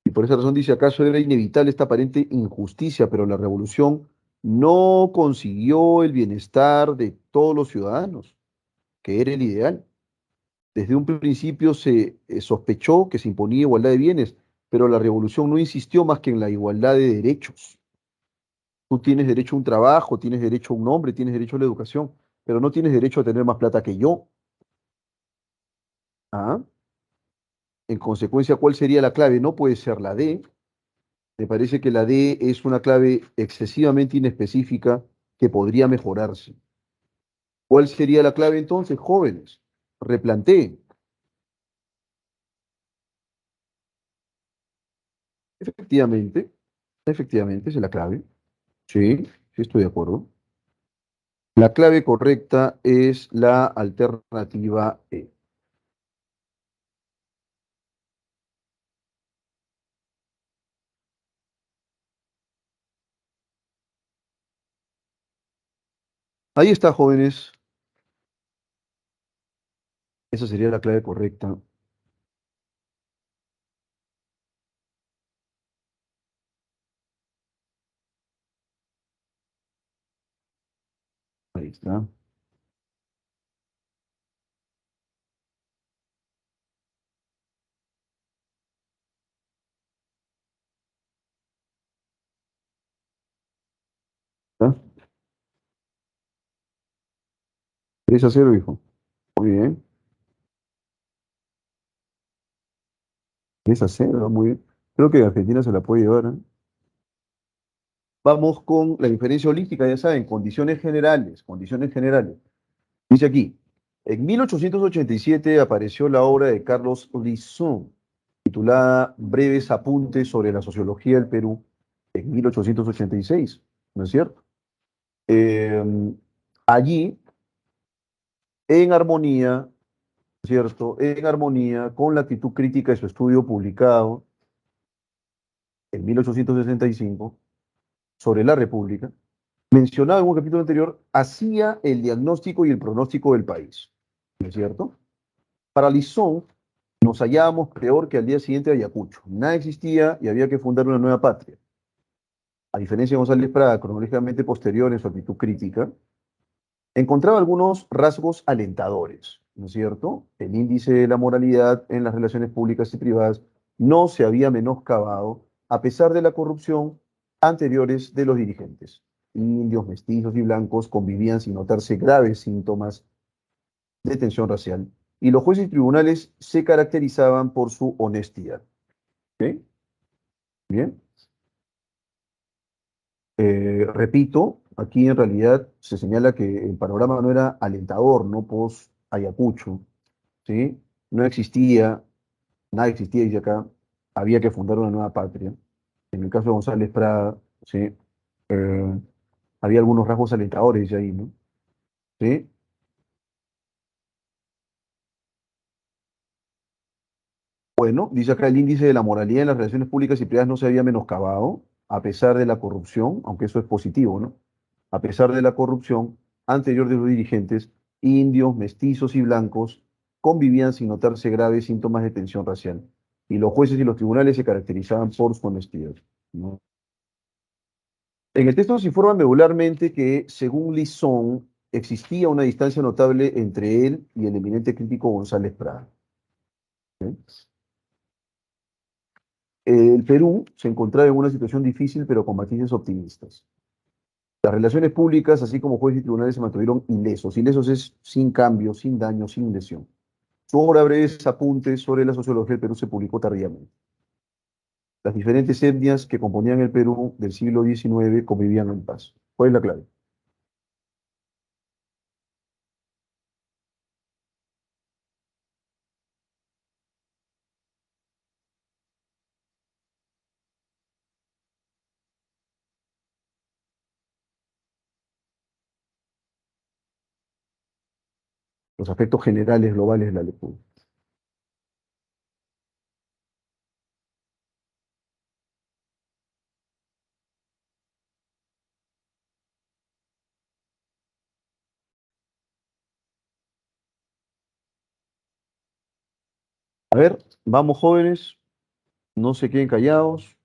Y por esa razón dice, ¿acaso era inevitable esta aparente injusticia, pero la revolución no consiguió el bienestar de todos los ciudadanos, que era el ideal? Desde un principio se sospechó que se imponía igualdad de bienes, pero la revolución no insistió más que en la igualdad de derechos. Tú tienes derecho a un trabajo, tienes derecho a un nombre, tienes derecho a la educación, pero no tienes derecho a tener más plata que yo. ¿Ah? En consecuencia, ¿cuál sería la clave? No puede ser la D. Me parece que la D es una clave excesivamente inespecífica que podría mejorarse. ¿Cuál sería la clave entonces, jóvenes? Replanteen. Efectivamente, efectivamente, esa es la clave. Sí, sí estoy de acuerdo. La clave correcta es la alternativa E. Ahí está, jóvenes. Esa sería la clave correcta. Ahí está. ¿Está? 3-0, hijo. Muy bien. 3-0, muy bien. Creo que Argentina se la puede llevar, ¿eh? Vamos con la diferencia olímpica, ya saben, condiciones generales, condiciones generales. Dice aquí, en 1887 apareció la obra de Carlos Lisson, titulada Breves apuntes sobre la sociología del Perú, en 1886, ¿no es cierto? Eh, allí, en armonía, ¿cierto? En armonía con la actitud crítica de su estudio publicado en 1865 sobre la República, mencionado en un capítulo anterior, hacía el diagnóstico y el pronóstico del país, ¿no es cierto? Para Lisson, nos hallábamos peor que al día siguiente de Ayacucho. Nada existía y había que fundar una nueva patria. A diferencia de González Prada, cronológicamente posterior en su actitud crítica, encontraba algunos rasgos alentadores, ¿no es cierto? El índice de la moralidad en las relaciones públicas y privadas no se había menoscabado a pesar de la corrupción anteriores de los dirigentes. Indios, mestizos y blancos convivían sin notarse graves síntomas de tensión racial y los jueces y tribunales se caracterizaban por su honestidad. ¿Ok? Bien. Repito, aquí en realidad se señala que el panorama no era alentador, no post Ayacucho, ¿sí? No existía, nada existía, dice acá, había que fundar una nueva patria. En el caso de González Prada, ¿sí? Eh, había algunos rasgos alentadores, dice ahí, ¿no? ¿Sí? Bueno, dice acá el índice de la moralidad en las relaciones públicas y privadas no se había menoscabado, a pesar de la corrupción, aunque eso es positivo, ¿no? A pesar de la corrupción anterior de los dirigentes, indios, mestizos y blancos convivían sin notarse graves síntomas de tensión racial. Y los jueces y los tribunales se caracterizaban por su honestidad, ¿no? En el texto se informa medularmente que, según Lisson, existía una distancia notable entre él y el eminente crítico González Prada. ¿Sí? El Perú se encontraba en una situación difícil, pero con matices optimistas. Las relaciones públicas, así como jueces y tribunales, se mantuvieron ilesos. Ilesos es sin cambio, sin daño, sin lesión. Su obra Breves apuntes sobre la sociología del Perú se publicó tardíamente. Las diferentes etnias que componían el Perú del siglo XIX convivían en paz. ¿Cuál es la clave? Los aspectos generales, globales de la lectura. A ver, vamos jóvenes, no se queden callados.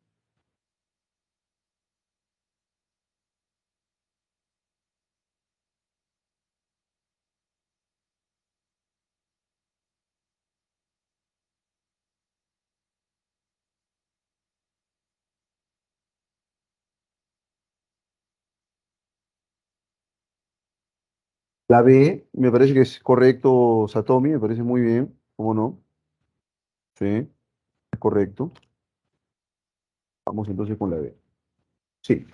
La B, me parece que es correcto, Satomi, me parece muy bien. ¿Cómo no? Sí, es correcto. Vamos entonces con la B. Sí,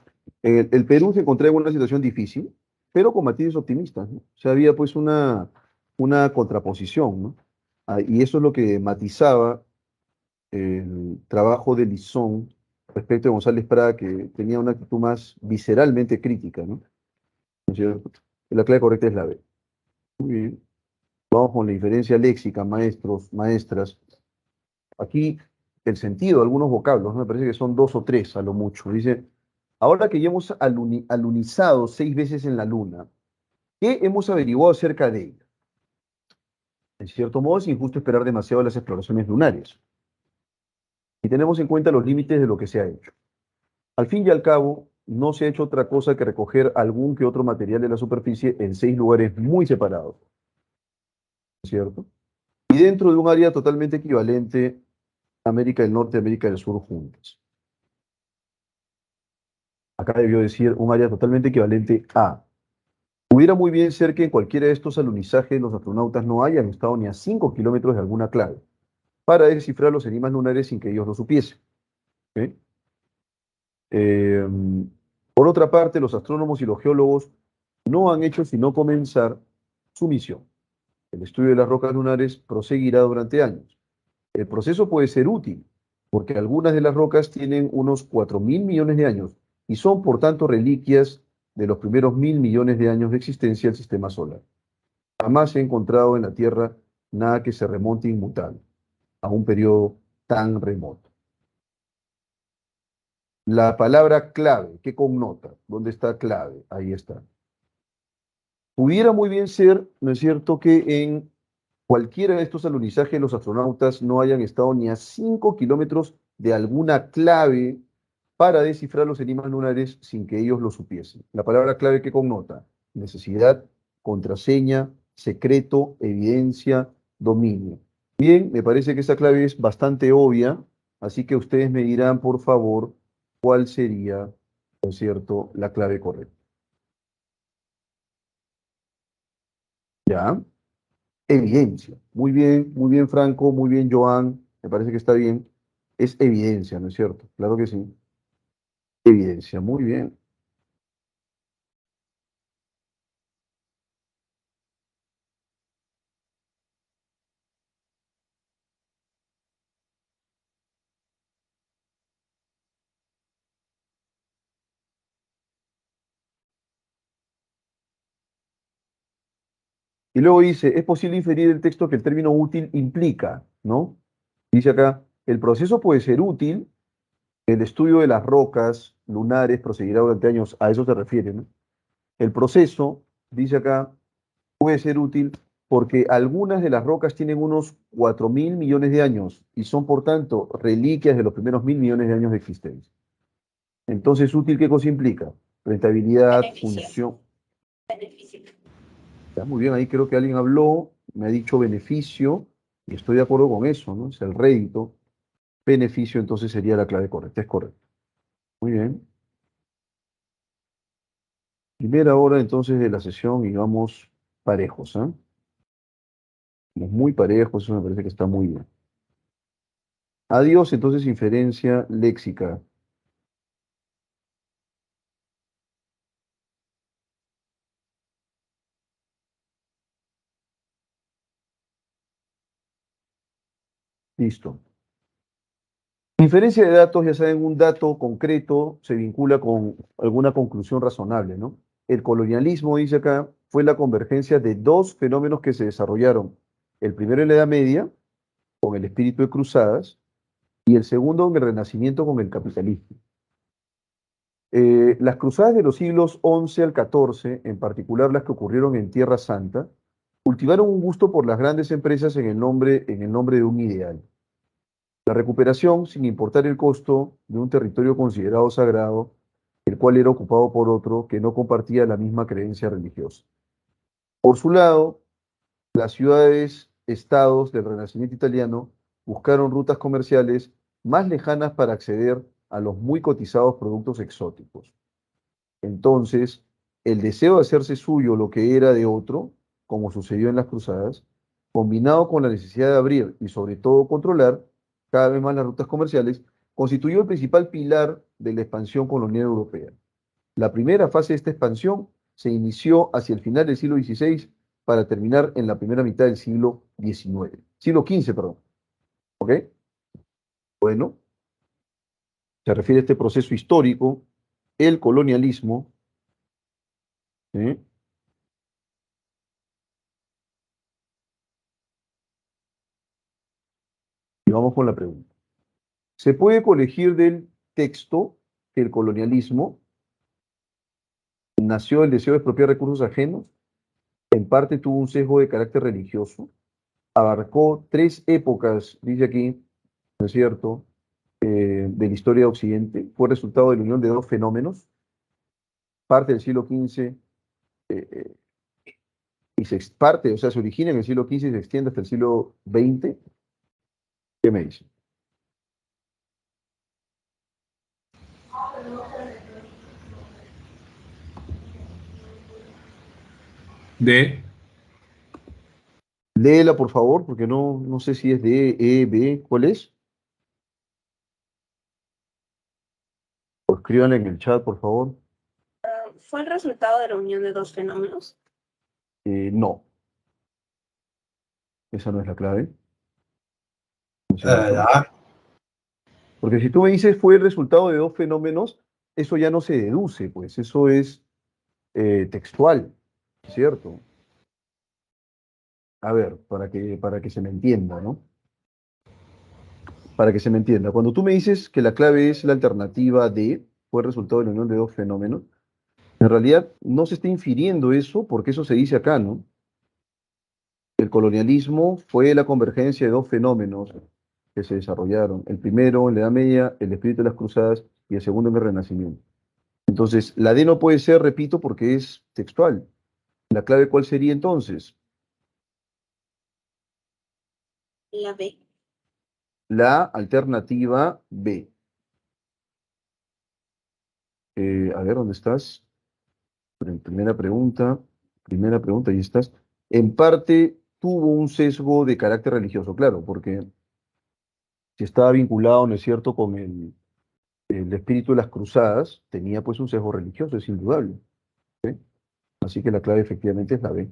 el Perú se encontraba en una situación difícil, pero con matices optimistas, ¿no? O sea, había pues una contraposición, ¿no? Y eso es lo que matizaba el trabajo de Lizón respecto a González Prada, que tenía una actitud más visceralmente crítica, ¿no? ¿No es cierto? La clave correcta es la B. Muy bien. Vamos con la inferencia léxica, maestros, maestras. Aquí el sentido de algunos vocablos, ¿no? Me parece que son dos o tres a lo mucho. Dice, ahora que ya hemos alunizado 6 veces en la Luna, ¿qué hemos averiguado acerca de ella? En cierto modo es injusto esperar demasiado de las exploraciones lunares. Y tenemos en cuenta los límites de lo que se ha hecho. Al fin y al cabo, no se ha hecho otra cosa que recoger algún que otro material de la superficie en 6 lugares muy separados, ¿cierto? Y dentro de un área totalmente equivalente a América del Norte y América del Sur juntas. Acá debió decir un área totalmente equivalente a. Pudiera muy bien ser que en cualquiera de estos alunizajes los astronautas no hayan estado ni a 5 kilómetros de alguna clave para descifrar los enigmas lunares sin que ellos lo supiesen. ¿Ok? Eh, por otra parte, los astrónomos y los geólogos no han hecho sino comenzar su misión. El estudio de las rocas lunares proseguirá durante años. El proceso puede ser útil porque algunas de las rocas tienen unos 4.000 millones de años y son, por tanto, reliquias de los primeros 1.000 millones de años de existencia del sistema solar. Jamás se ha encontrado en la Tierra nada que se remonte inmutable a un periodo tan remoto. La palabra clave, ¿qué connota? ¿Dónde está clave? Ahí está. Pudiera muy bien ser, ¿no es cierto?, que en cualquiera de estos alunizajes los astronautas no hayan estado ni a 5 kilómetros de alguna clave para descifrar los enigmas lunares sin que ellos lo supiesen. La palabra clave que connota: necesidad, contraseña, secreto, evidencia, dominio. Bien, me parece que esa clave es bastante obvia, así que ustedes me dirán, por favor, cuál sería, ¿no es cierto?, la clave correcta. ¿Ya? Evidencia. Muy bien, Franco, muy bien, Joan. Me parece que está bien. Es evidencia, ¿no es cierto? Claro que sí. Evidencia, muy bien. Y luego dice, es posible inferir del texto que el término útil implica, ¿no? Dice acá, el proceso puede ser útil, el estudio de las rocas lunares proseguirá durante años, a eso se refiere, ¿no? El proceso, dice acá, puede ser útil porque algunas de las rocas tienen unos 4.000 millones de años y son, por tanto, reliquias de los primeros 1.000 millones de años de existencia. Entonces, útil, ¿qué cosa implica? Rentabilidad, beneficio, función. Beneficio. Está muy bien, ahí creo que alguien habló, me ha dicho beneficio, y estoy de acuerdo con eso, ¿no? Es el rédito. beneficio entonces sería la clave correcta. Es correcto. Muy bien. Primera hora entonces de la sesión y vamos parejos, ¿ah? Vamos muy parejos, eso me parece que está muy bien. Adiós, entonces, inferencia léxica. Listo. Inferencia de datos, ya saben, un dato concreto se vincula con alguna conclusión razonable, ¿no? El colonialismo, dice acá, fue la convergencia de dos fenómenos que se desarrollaron. El primero en la Edad Media, con el espíritu de cruzadas, y el segundo en el Renacimiento con el capitalismo. Las cruzadas de los siglos XI al XIV, en particular las que ocurrieron en Tierra Santa, cultivaron un gusto por las grandes empresas en el nombre de un ideal. La recuperación, sin importar el costo, de un territorio considerado sagrado, el cual era ocupado por otro que no compartía la misma creencia religiosa. Por su lado, las ciudades-estados del Renacimiento italiano buscaron rutas comerciales más lejanas para acceder a los muy cotizados productos exóticos. Entonces, el deseo de hacerse suyo lo que era de otro, como sucedió en las cruzadas, combinado con la necesidad de abrir y sobre todo controlar cada vez más las rutas comerciales, constituyó el principal pilar de la expansión colonial europea. La primera fase de esta expansión se inició hacia el final del siglo XVI para terminar en la primera mitad del siglo XV, perdón. ¿Ok? Bueno, se refiere a este proceso histórico, el colonialismo, ¿sí? Y vamos con la pregunta. Se puede colegir del texto que el colonialismo nació del deseo de expropiar recursos ajenos, en parte tuvo un sesgo de carácter religioso, abarcó tres épocas, dice aquí, ¿no es cierto?, de la historia de Occidente, fue resultado de la unión de dos fenómenos, parte del siglo XV eh, parte, o sea, se origina en el siglo XV y se extiende hasta el siglo XX. ¿Qué me dice? D. Léela, por favor, porque no sé si es D, E, B, ¿cuál es? O escríbanla en el chat, por favor. ¿Fue el resultado de la unión de dos fenómenos? No, esa no es la clave, ¿no es cierto? Ya. Porque si tú me dices fue el resultado de dos fenómenos, eso ya no se deduce, pues eso es textual, ¿cierto? A ver, para que se me entienda, ¿no? Para que se me entienda. Cuando tú me dices que la clave es la alternativa de, fue el resultado de la unión de dos fenómenos, en realidad no se está infiriendo eso porque eso se dice acá, ¿no? El colonialismo fue la convergencia de dos fenómenos que se desarrollaron. El primero en la Edad Media, el espíritu de las cruzadas, y el segundo en el Renacimiento. Entonces, la D no puede ser, repito, porque es textual. ¿La clave cuál sería entonces? La B. La alternativa B. A ver, ¿dónde estás? Primera pregunta, ahí estás. En parte tuvo un sesgo de carácter religioso, claro, porque si estaba vinculado, ¿no es cierto?, con el espíritu de las cruzadas, tenía pues un sesgo religioso, es indudable. ¿Sí? Así que la clave efectivamente es la B.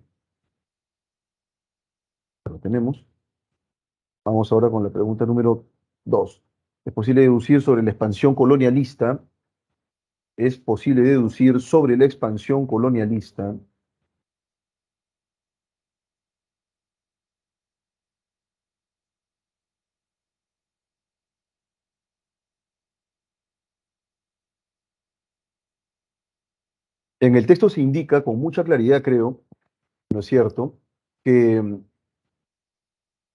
Lo tenemos. Vamos ahora con la pregunta número 2. ¿Es posible deducir sobre la expansión colonialista? ¿Es posible deducir sobre la expansión colonialista? En el texto se indica con mucha claridad, creo, ¿no es cierto?, que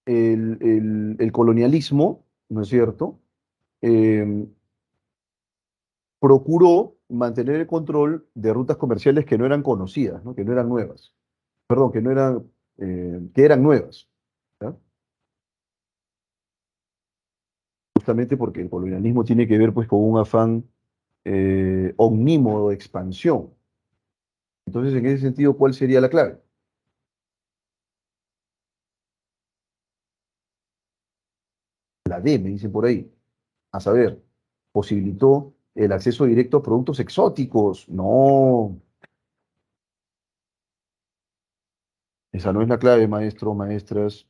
el colonialismo, ¿no es cierto?, eh, procuró mantener el control de rutas comerciales que no eran conocidas, ¿no?, que no eran nuevas. Perdón, que eran nuevas. ¿Ya? justamente porque el colonialismo tiene que ver pues con un afán omnímodo de expansión. Entonces, en ese sentido, ¿cuál sería la clave? La D, me dicen por ahí. A saber, posibilitó el acceso directo a productos exóticos. No, esa no es la clave, maestro, maestras.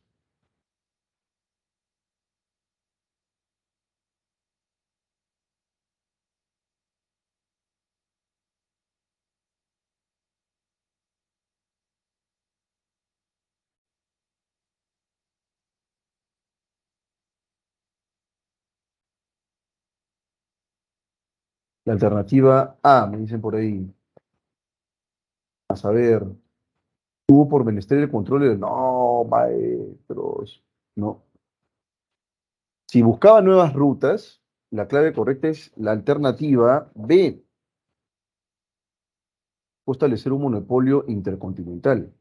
La alternativa A, me dicen por ahí. A saber, tuvo por menester el control de... No, maestros, no. Si buscaba nuevas rutas, la clave correcta es la alternativa B, establecer un monopolio intercontinental,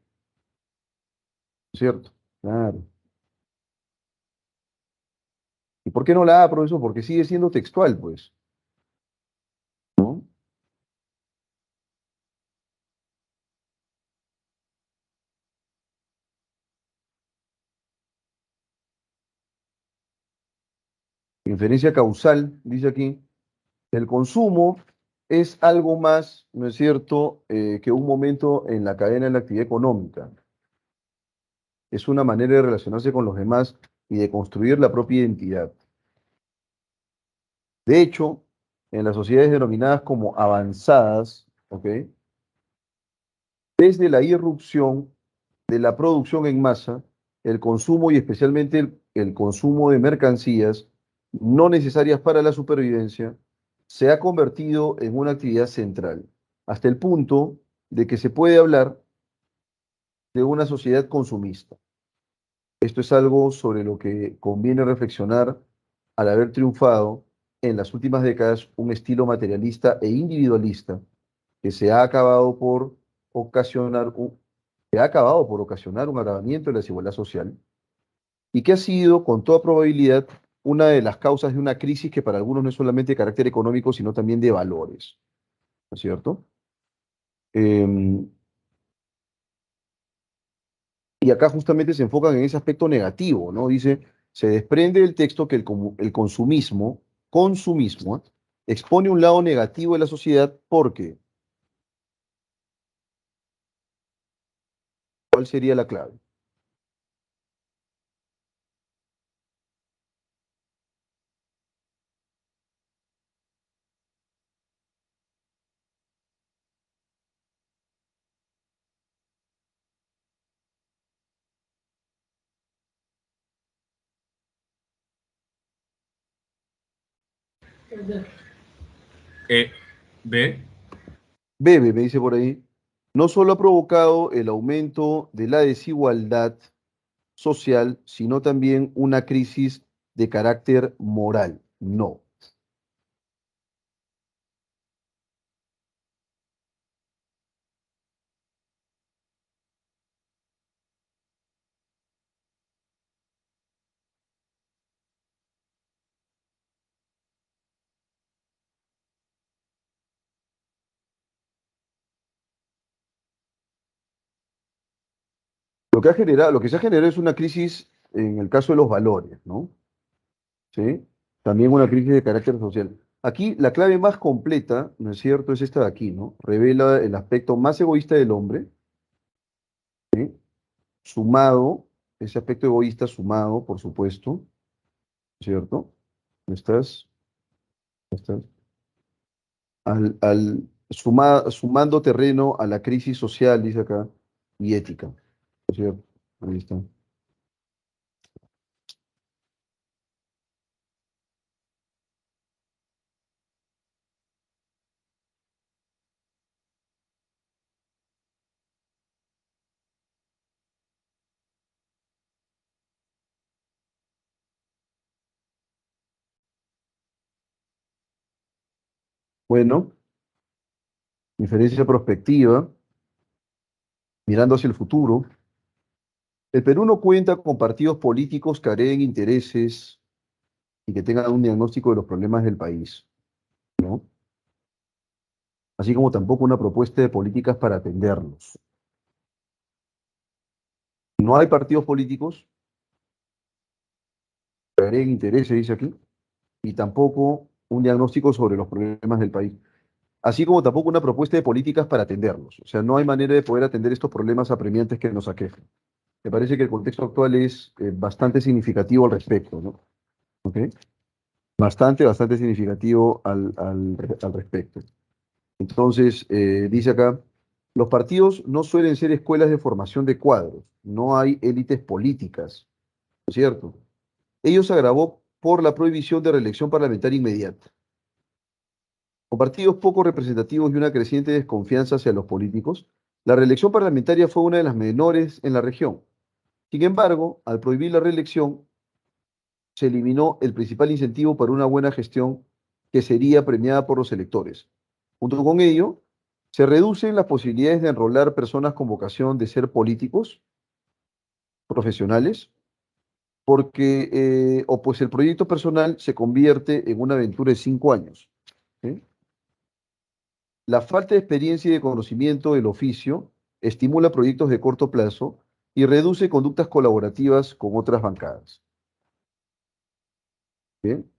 ¿cierto? Claro. ¿Y por qué no la A, profesor? Porque sigue siendo textual, pues, ¿no? Inferencia causal, dice aquí, el consumo es algo más, ¿no es cierto?, que un momento en la cadena de la actividad económica. Es una manera de relacionarse con los demás y de construir la propia identidad. De hecho, en las sociedades denominadas como avanzadas, ¿ok?, desde la irrupción de la producción en masa, el consumo y especialmente el consumo de mercancías no necesarias para la supervivencia se ha convertido en una actividad central, hasta el punto de que se puede hablar de una sociedad consumista. Esto es algo sobre lo que conviene reflexionar al haber triunfado en las últimas décadas un estilo materialista e individualista que se ha acabado por ocasionar un agravamiento de la desigualdad social y que ha sido, con toda probabilidad, una de las causas de una crisis que para algunos no es solamente de carácter económico, sino también de valores, ¿no es cierto? Em, y acá justamente se enfocan en ese aspecto negativo, ¿no? Dice, se desprende del texto que el consumismo, expone un lado negativo de la sociedad porque, ¿cuál sería la clave? E, B, Bebe, me dice por ahí, no solo ha provocado el aumento de la desigualdad social, sino también una crisis de carácter moral. No. Lo que se ha generado es una crisis en el caso de los valores, ¿no? ¿Sí? También una crisis de carácter social. Aquí la clave más completa, ¿no es cierto?, es esta de aquí, ¿no? Revela el aspecto más egoísta del hombre, ¿sí? Sumado, ese aspecto egoísta sumado, por supuesto, ¿cierto? ¿Estás? ¿Estás? Sumando terreno a la crisis social, dice acá, y ética, ¿no es cierto? Ahí está. Bueno, inferencia prospectiva, mirando hacia el futuro. El Perú no cuenta con partidos políticos que agreguen intereses y que tengan un diagnóstico de los problemas del país, ¿no? Así como tampoco una propuesta de políticas para atenderlos. No hay partidos políticos que agreguen intereses, dice aquí, y tampoco un diagnóstico sobre los problemas del país, así como tampoco una propuesta de políticas para atenderlos. O sea, no hay manera de poder atender estos problemas apremiantes que nos aquejan. Me parece que el contexto actual es bastante significativo al respecto, ¿no? ¿Ok? Bastante significativo al respecto. Entonces, dice acá, los partidos no suelen ser escuelas de formación de cuadros, no hay élites políticas, ¿no es cierto? Ello se agravó por la prohibición de reelección parlamentaria inmediata. Con partidos poco representativos y una creciente desconfianza hacia los políticos, la reelección parlamentaria fue una de las menores en la región. Sin embargo, al prohibir la reelección, se eliminó el principal incentivo para una buena gestión que sería premiada por los electores. Junto con ello, se reducen las posibilidades de enrolar personas con vocación de ser políticos, profesionales, porque o pues el proyecto personal se convierte en una aventura de 5 años. ¿Sí? La falta de experiencia y de conocimiento del oficio estimula proyectos de corto plazo y reduce conductas colaborativas con otras bancadas. Bien,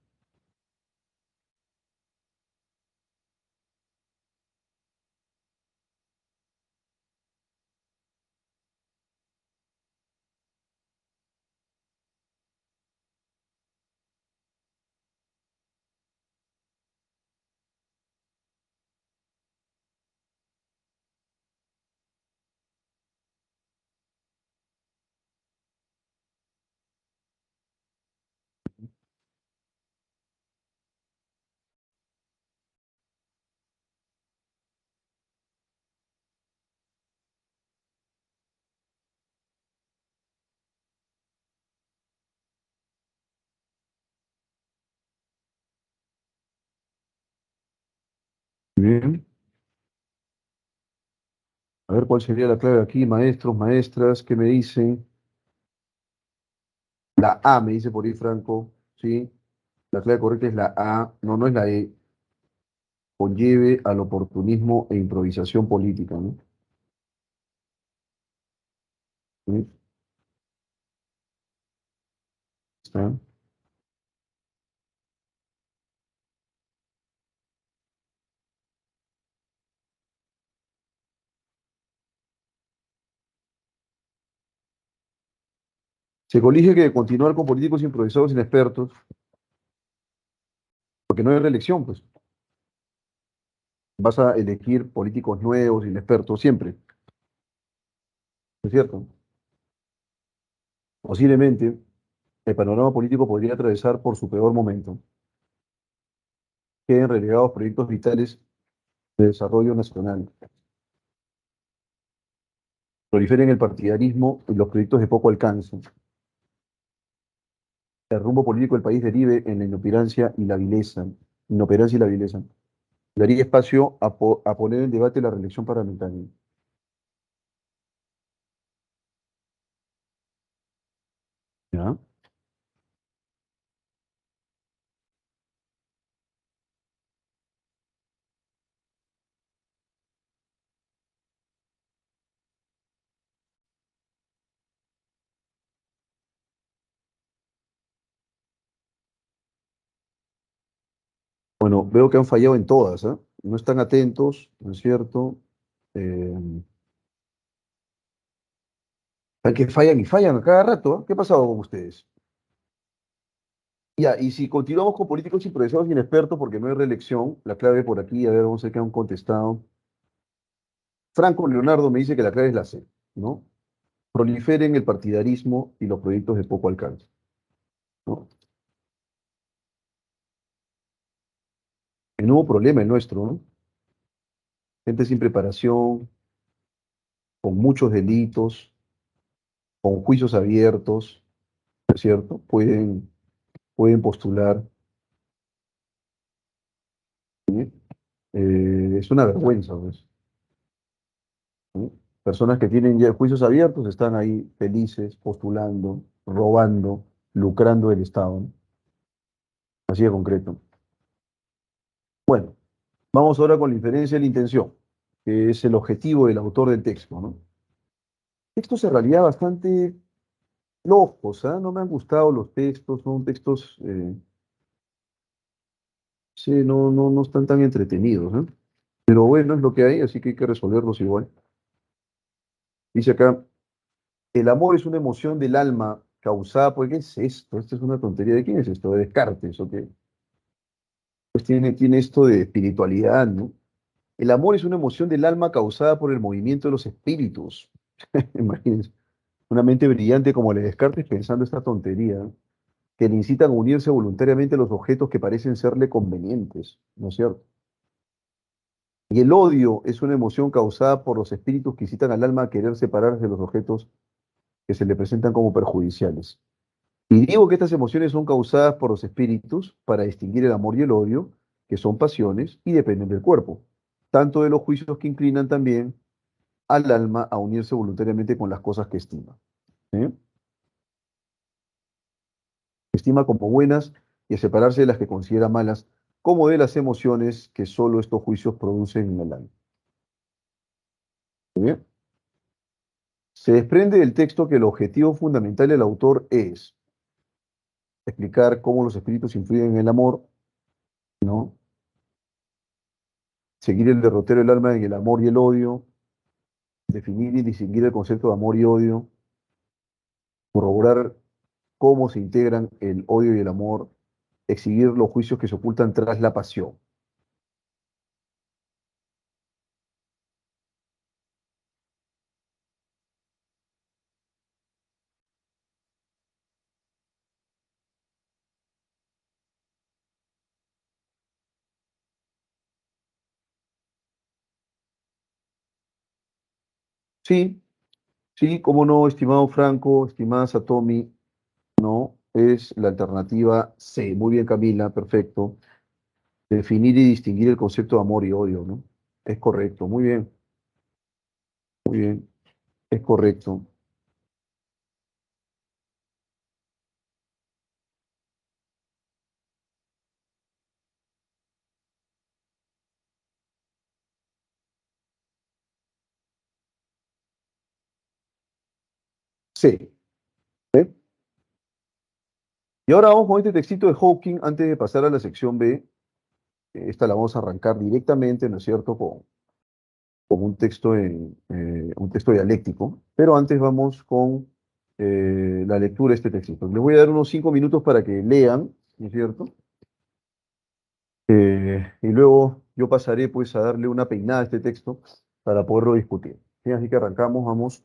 bien. A ver cuál sería la clave aquí, maestros, maestras, ¿qué me dicen? La A, me dice por ahí Franco, ¿sí? La clave correcta es la A, no, no es la E, conlleve al oportunismo e improvisación política, ¿no? ¿Sí? ¿Está? Se colige que continuar con políticos improvisados inexpertos, porque no hay reelección, pues. Vas a elegir políticos nuevos, inexpertos, siempre, ¿no es cierto? Posiblemente el panorama político podría atravesar por su peor momento. Queden relegados proyectos vitales de desarrollo nacional. Proliferen el partidarismo y los proyectos de poco alcance. El rumbo político del país derive en la inoperancia y la vileza. Daría espacio a poner en debate la reelección parlamentaria. ¿Ya? Bueno, veo que han fallado en todas, ¿ah? No están atentos, ¿no es cierto? Eh, Están que fallan y fallan a cada rato, ¿ah? ¿Qué ha pasado con ustedes? Ya, y si continuamos con políticos improvisados y inexpertos, porque no hay reelección, la clave por aquí, a ver, vamos a ver qué han contestado. Franco Leonardo me dice que la clave es la C, ¿no? Proliferen el partidarismo y los proyectos de poco alcance, ¿no? El nuevo problema es nuestro, ¿no? Gente sin preparación, con muchos delitos, con juicios abiertos, ¿no es cierto? Pueden postular, ¿sí? Es una vergüenza, pues, ¿no? Personas que tienen ya juicios abiertos están ahí felices, postulando, robando, lucrando el Estado, ¿no? Así de concreto. Bueno, vamos ahora con la inferencia de la intención, que es el objetivo del autor del texto, ¿no? Textos en realidad bastante flojos, ¿ah? No me han gustado los textos, son textos, sí, no están tan entretenidos, ¿eh? Pero bueno, es lo que hay, así que hay que resolverlos igual. Dice acá, el amor es una emoción del alma causada por... ¿Qué es esto? Esto es una tontería. ¿De quién es esto? ¿De Descartes? ¿O qué? Pues tiene esto de espiritualidad, ¿no? El amor es una emoción del alma causada por el movimiento de los espíritus. Imagínense, una mente brillante como la de Descartes pensando esta tontería, ¿no? Que le incitan a unirse voluntariamente a los objetos que parecen serle convenientes, ¿no es cierto? Y el odio es una emoción causada por los espíritus que incitan al alma a querer separarse de los objetos que se le presentan como perjudiciales. Y digo que estas emociones son causadas por los espíritus para distinguir el amor y el odio, que son pasiones y dependen del cuerpo, tanto de los juicios que inclinan también al alma a unirse voluntariamente con las cosas que estima. ¿Sí? Estima como buenas y a separarse de las que considera malas, como de las emociones que solo estos juicios producen en el alma. Muy bien. Se desprende del texto que el objetivo fundamental del autor es explicar cómo los espíritus influyen en el amor, ¿no? Seguir el derrotero del alma en el amor y el odio, definir y distinguir el concepto de amor y odio, corroborar cómo se integran el odio y el amor, exhibir los juicios que se ocultan tras la pasión. Sí, sí, cómo no, estimado Franco, estimada Satomi, no, es la alternativa C. Muy bien, Camila, perfecto. Definir y distinguir el concepto de amor y odio, ¿no? Es correcto, muy bien, es correcto. C. ¿eh? Y ahora vamos con este textito de Hawking antes de pasar a la sección B. Esta la vamos a arrancar directamente, ¿no es cierto?, con un texto dialéctico. Pero antes vamos con la lectura de este textito. Les voy a dar unos 5 minutos para que lean, ¿no es cierto? Y luego yo pasaré pues a darle una peinada a este texto para poderlo discutir. ¿Sí? Así que arrancamos, vamos.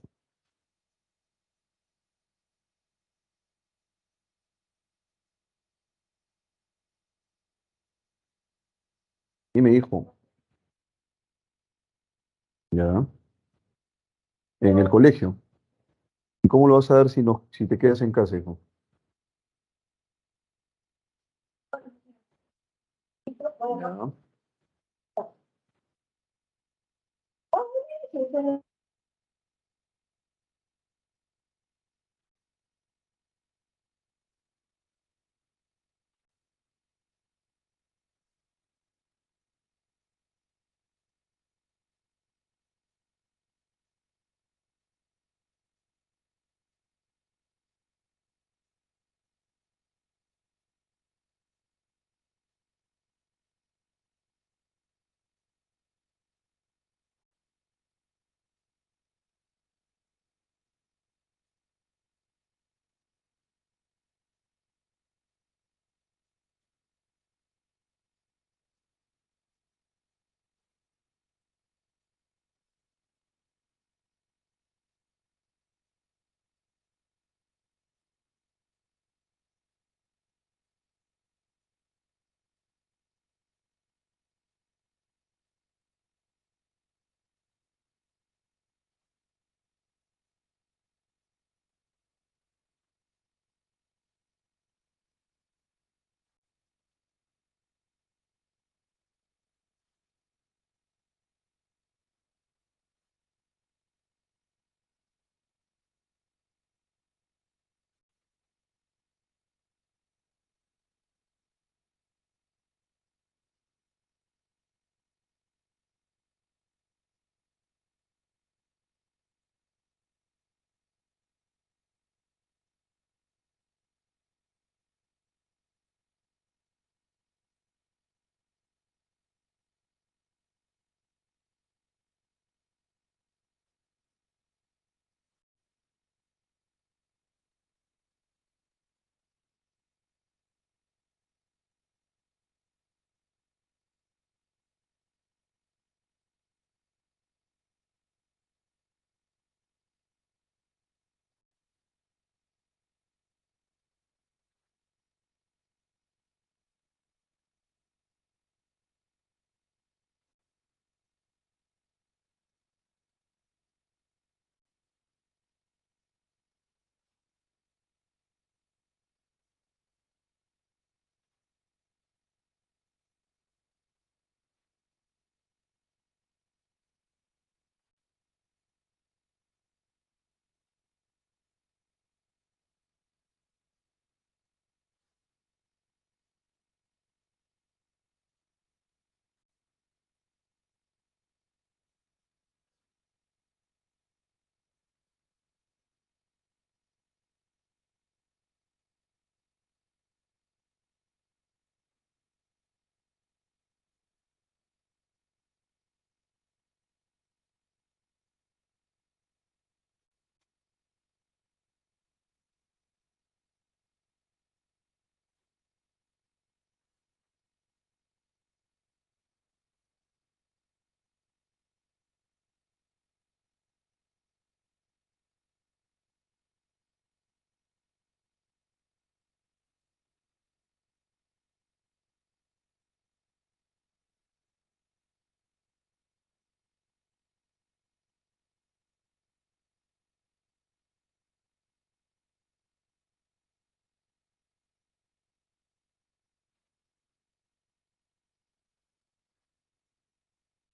Y me dijo, ya, en el colegio. ¿Y cómo lo vas a dar si no, si te quedas en casa, hijo? Ya.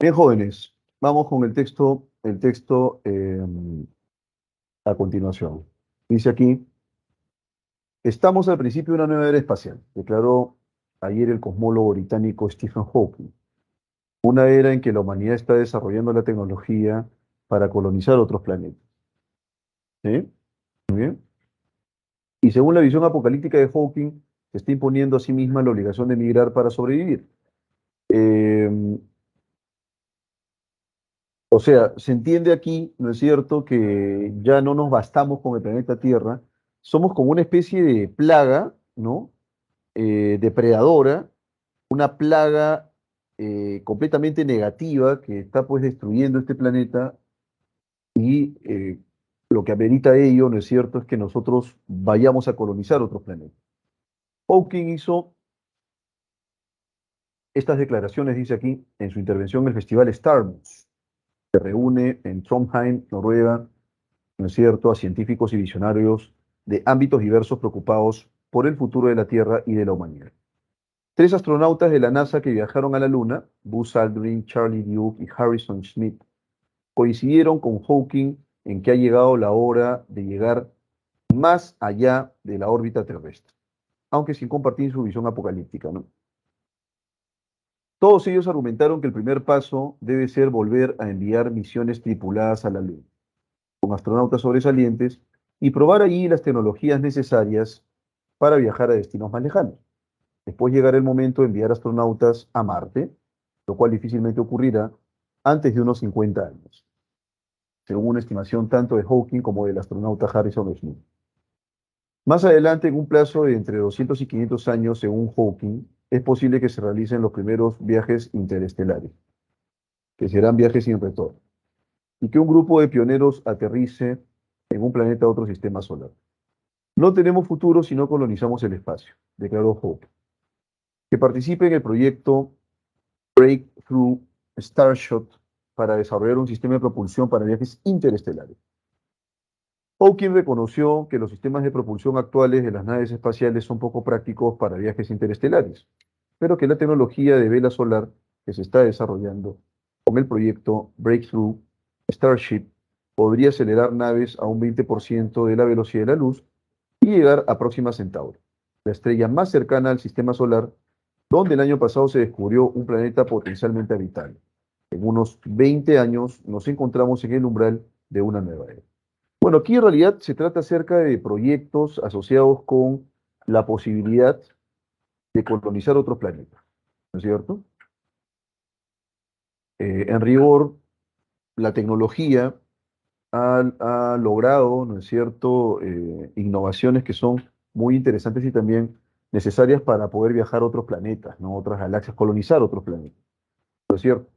Bien, jóvenes, vamos con el texto a continuación. Dice aquí, estamos al principio de una nueva era espacial, declaró ayer el cosmólogo británico Stephen Hawking. Una era en que la humanidad está desarrollando la tecnología para colonizar otros planetas. ¿Sí? Muy bien. Y según la visión apocalíptica de Hawking, se está imponiendo a sí misma la obligación de emigrar para sobrevivir. Eh, o sea, se entiende aquí, ¿no es cierto?, que ya no nos bastamos con el planeta Tierra, somos como una especie de plaga, ¿no? Depredadora, una plaga completamente negativa que está pues destruyendo este planeta y lo que amerita ello, ¿no es cierto?, es que nosotros vayamos a colonizar otros planetas. Hawking hizo estas declaraciones, dice aquí, en su intervención en el Festival Starmus, que reúne en Trondheim, Noruega, ¿no es cierto?, a científicos y visionarios de ámbitos diversos preocupados por el futuro de la Tierra y de la humanidad. Tres astronautas de la NASA que viajaron a la Luna, Buzz Aldrin, Charlie Duke y Harrison Schmitt, coincidieron con Hawking en que ha llegado la hora de llegar más allá de la órbita terrestre, aunque sin compartir su visión apocalíptica, ¿no? Todos ellos argumentaron que el primer paso debe ser volver a enviar misiones tripuladas a la Luna, con astronautas sobresalientes, y probar allí las tecnologías necesarias para viajar a destinos más lejanos. Después llegará el momento de enviar astronautas a Marte, lo cual difícilmente ocurrirá antes de unos 50 años, según una estimación tanto de Hawking como del astronauta Harrison Smith. Más adelante, en un plazo de entre 200 y 500 años, según Hawking, es posible que se realicen los primeros viajes interestelares, que serán viajes sin retorno, y que un grupo de pioneros aterrice en un planeta de otro sistema solar. No tenemos futuro si no colonizamos el espacio, declaró Hawking. Que participe en el proyecto Breakthrough Starshot para desarrollar un sistema de propulsión para viajes interestelares. Hawking reconoció que los sistemas de propulsión actuales de las naves espaciales son poco prácticos para viajes interestelares, pero que la tecnología de vela solar que se está desarrollando con el proyecto Breakthrough Starship podría acelerar naves a un 20% de la velocidad de la luz y llegar a Próxima Centauri, la estrella más cercana al sistema solar, donde el año pasado se descubrió un planeta potencialmente habitable. En unos 20 años nos encontramos en el umbral de una nueva era. Bueno, aquí en realidad se trata acerca de proyectos asociados con la posibilidad de colonizar otros planetas, ¿no es cierto? En rigor, la tecnología ha logrado, ¿no es cierto?, innovaciones que son muy interesantes y también necesarias para poder viajar a otros planetas, ¿no? Otras galaxias, colonizar otros planetas, ¿no es cierto?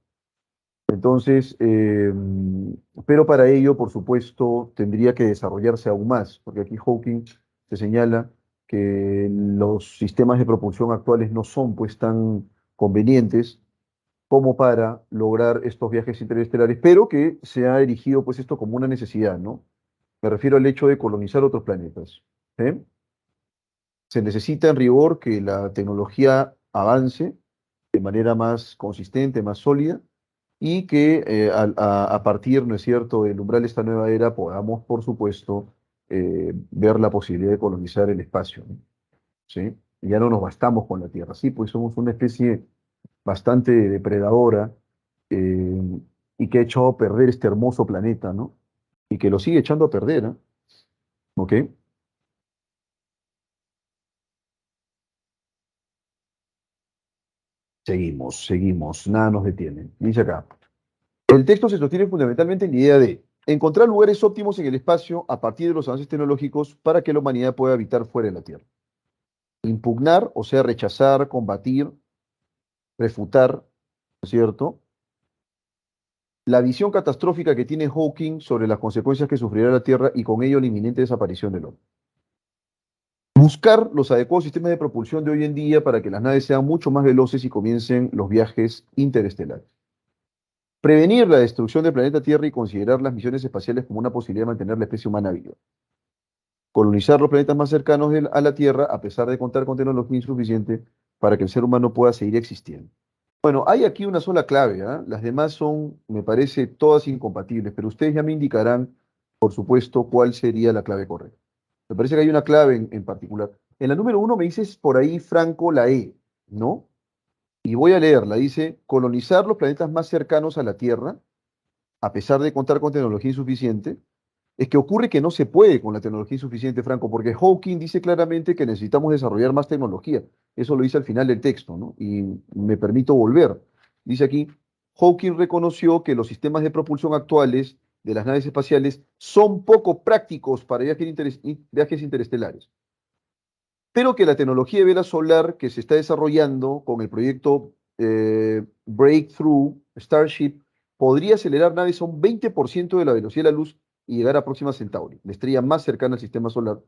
Entonces, pero para ello, por supuesto, tendría que desarrollarse aún más, porque aquí Hawking se señala que los sistemas de propulsión actuales no son pues tan convenientes como para lograr estos viajes interestelares, pero que se ha erigido pues esto como una necesidad, ¿no? Me refiero al hecho de colonizar otros planetas. ¿Eh? Se necesita en rigor que la tecnología avance de manera más consistente, más sólida, y que a partir, ¿no es cierto?, del umbral de esta nueva era podamos, por supuesto, ver la posibilidad de colonizar el espacio, ¿no? ¿Sí? Ya no nos bastamos con la Tierra, sí, pues somos una especie bastante depredadora eh, y que ha echado a perder este hermoso planeta, ¿no? Y que lo sigue echando a perder, ¿eh? ¿Ok? Seguimos, nada nos detiene. Dice acá. El texto se sostiene fundamentalmente en la idea de encontrar lugares óptimos en el espacio a partir de los avances tecnológicos para que la humanidad pueda habitar fuera de la Tierra. Impugnar, o sea, rechazar, combatir, refutar, ¿no es cierto? La visión catastrófica que tiene Hawking sobre las consecuencias que sufrirá la Tierra y con ello la inminente desaparición del hombre. Buscar los adecuados sistemas de propulsión de hoy en día para que las naves sean mucho más veloces y comiencen los viajes interestelares. Prevenir la destrucción del planeta Tierra y considerar las misiones espaciales como una posibilidad de mantener la especie humana viva. Colonizar los planetas más cercanos a la Tierra a pesar de contar con tecnología insuficiente para que el ser humano pueda seguir existiendo. Bueno, hay aquí una sola clave, ¿ah? Las demás son, me parece, todas incompatibles, pero ustedes ya me indicarán, por supuesto, cuál sería la clave correcta. Me parece que hay una clave en particular. En la número uno me dices por ahí, Franco, la E, ¿no? Y voy a leerla. Dice, colonizar los planetas más cercanos a la Tierra, a pesar de contar con tecnología insuficiente. Es que ocurre que no se puede con la tecnología insuficiente, Franco, porque Hawking dice claramente que necesitamos desarrollar más tecnología. Eso lo dice al final del texto, ¿no? Y me permito volver. Dice aquí, Hawking reconoció que los sistemas de propulsión actuales de las naves espaciales son poco prácticos para viajes interestelares, pero que la tecnología de vela solar que se está desarrollando con el proyecto Breakthrough Starship podría acelerar naves a un 20% de la velocidad de la luz y llegar a Próxima Centauri, la estrella más cercana al sistema solar,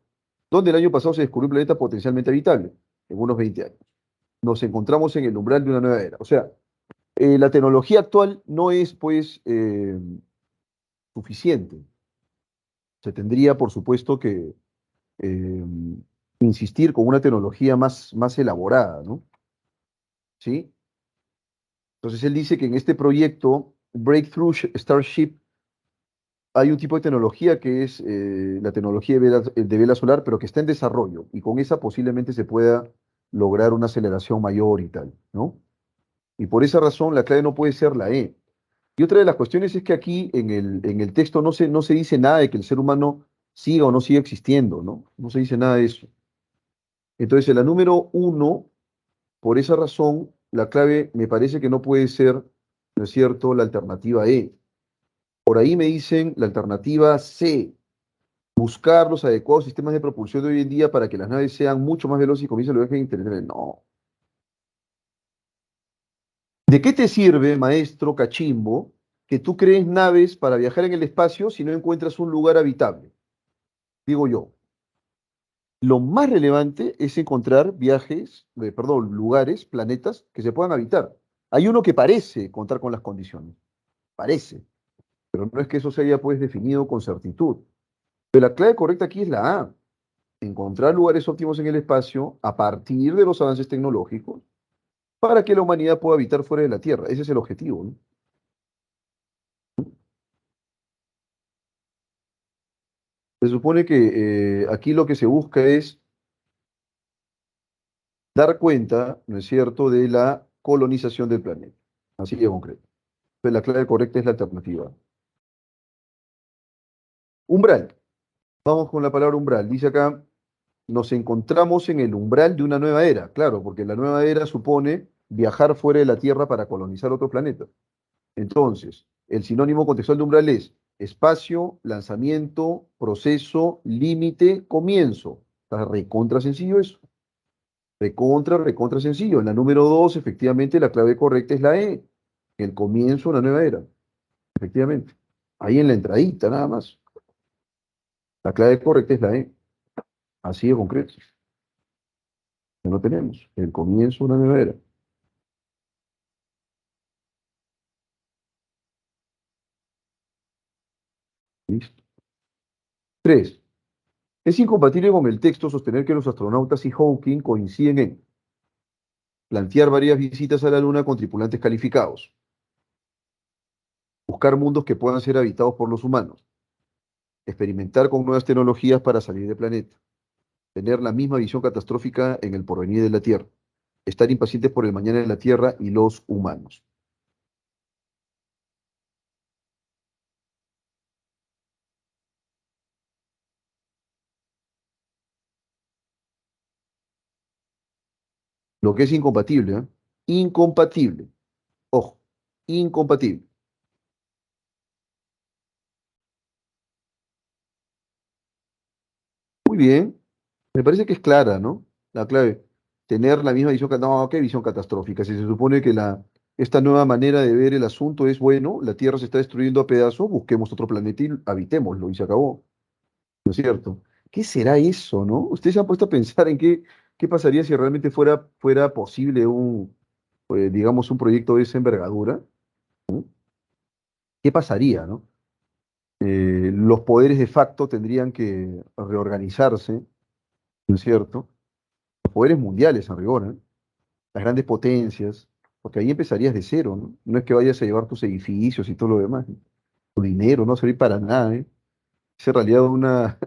donde el año pasado se descubrió un planeta potencialmente habitable, en unos 20 años. Nos encontramos en el umbral de una nueva era. O sea, la tecnología actual no es, pues, suficiente. Se tendría, por supuesto, que eh, insistir con una tecnología más elaborada, ¿no? ¿Sí? Entonces él dice que en este proyecto, Starship, hay un tipo de tecnología que es la tecnología de vela solar, pero que está en desarrollo, y con esa posiblemente se pueda lograr una aceleración mayor y tal, ¿no? Y por esa razón la clave no puede ser la E. Y otra de las cuestiones es que aquí en el texto no se dice nada de que el ser humano siga o no siga existiendo, ¿no? No se dice nada de eso. Entonces, en la número uno, por esa razón, la clave me parece que no puede ser, ¿no es cierto?, la alternativa E. Por ahí me dicen la alternativa C, buscar los adecuados sistemas de propulsión de hoy en día para que las naves sean mucho más veloces y comiencen los viajes interestelares. No. ¿De qué te sirve, maestro Cachimbo, que tú crees naves para viajar en el espacio si no encuentras un lugar habitable? Digo yo. Lo más relevante es encontrar lugares, planetas que se puedan habitar. Hay uno que parece contar con las condiciones, parece, pero no es que eso se haya pues definido con certitud. Pero la clave correcta aquí es la A, encontrar lugares óptimos en el espacio a partir de los avances tecnológicos para que la humanidad pueda habitar fuera de la Tierra. Ese es el objetivo, ¿no? Se supone que aquí lo que se busca es dar cuenta, ¿no es cierto?, de la colonización del planeta. Así de concreto. Entonces, la clave correcta es la alternativa. Umbral. Vamos con la palabra umbral. Dice acá, nos encontramos en el umbral de una nueva era. Claro, porque la nueva era supone viajar fuera de la Tierra para colonizar otro planeta. Entonces, el sinónimo contextual de umbral es espacio, lanzamiento, proceso, límite, comienzo. Está recontra sencillo eso. Recontra sencillo. En la número 2, efectivamente, la clave correcta es la E. El comienzo de una nueva era. Efectivamente. Ahí en la entradita, nada más. La clave correcta es la E. Así de concreto. Ya lo tenemos. El comienzo de una nueva era. Listo. 3. Es incompatible con el texto sostener que los astronautas y Hawking coinciden en plantear varias visitas a la Luna con tripulantes calificados, buscar mundos que puedan ser habitados por los humanos, experimentar con nuevas tecnologías para salir del planeta, tener la misma visión catastrófica en el porvenir de la Tierra, estar impacientes por el mañana de la Tierra y los humanos. Lo que es incompatible, ¿eh? Incompatible. Ojo, incompatible. Muy bien. Me parece que es clara, ¿no? La clave. Tener la misma visión. No, ¿qué visión catastrófica? Si se supone que esta nueva manera de ver el asunto es, bueno, la Tierra se está destruyendo a pedazos, busquemos otro planeta y habitémoslo y se acabó. ¿No es cierto? ¿Qué será eso, no? ¿Ustedes se han puesto a pensar en qué pasaría si realmente fuera posible digamos, un proyecto de esa envergadura? ¿Qué pasaría, no? Los poderes de facto tendrían que reorganizarse, ¿no es cierto? Los poderes mundiales, en rigor, ¿eh? Las grandes potencias. porque ahí empezarías de cero, ¿no? No es que vayas a llevar tus edificios y todo lo demás, ¿no? Tu dinero no va a servir para nada, ¿eh? Es en realidad una,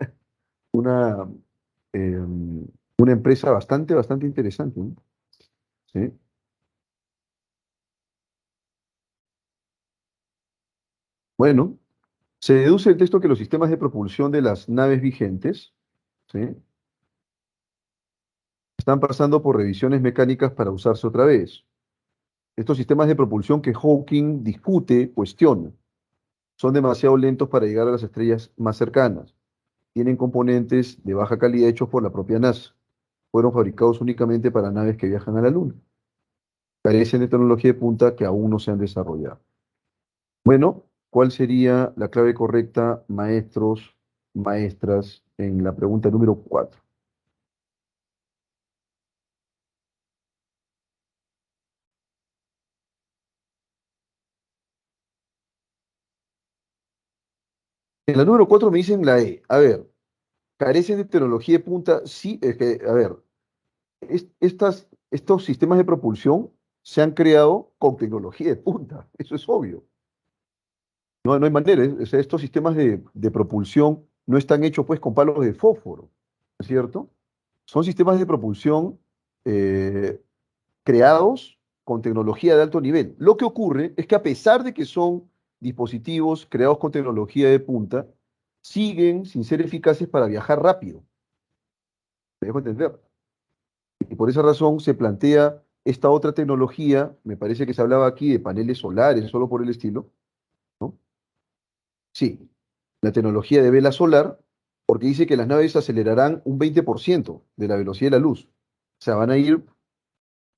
eh, una empresa bastante interesante, ¿no? ¿Sí? Bueno, se deduce del texto que los sistemas de propulsión de las naves vigentes, ¿sí?, están pasando por revisiones mecánicas para usarse otra vez. Estos sistemas de propulsión que Hawking discute, cuestiona, son demasiado lentos para llegar a las estrellas más cercanas. Tienen componentes de baja calidad hechos por la propia NASA. Fueron fabricados únicamente para naves que viajan a la Luna. Carecen de tecnología de punta que aún no se han desarrollado. Bueno, ¿cuál sería la clave correcta, maestros, maestras, en la pregunta número 4? En la número 4 me dicen la E. A ver, ¿carecen de tecnología de punta? Sí, es que, a ver, estos sistemas de propulsión se han creado con tecnología de punta, eso es obvio. No, no hay manera, o sea, estos sistemas de propulsión no están hechos pues con palos de fósforo, ¿no es cierto? Son sistemas de propulsión eh, creados con tecnología de alto nivel. Lo que ocurre es que a pesar de que son dispositivos creados con tecnología de punta, siguen sin ser eficaces para viajar rápido. ¿Me dejo entender? Y por esa razón se plantea esta otra tecnología, me parece que se hablaba aquí de paneles solares, solo por el estilo, ¿no? Sí, la tecnología de vela solar, porque dice que las naves acelerarán un 20% de la velocidad de la luz. O sea, van a ir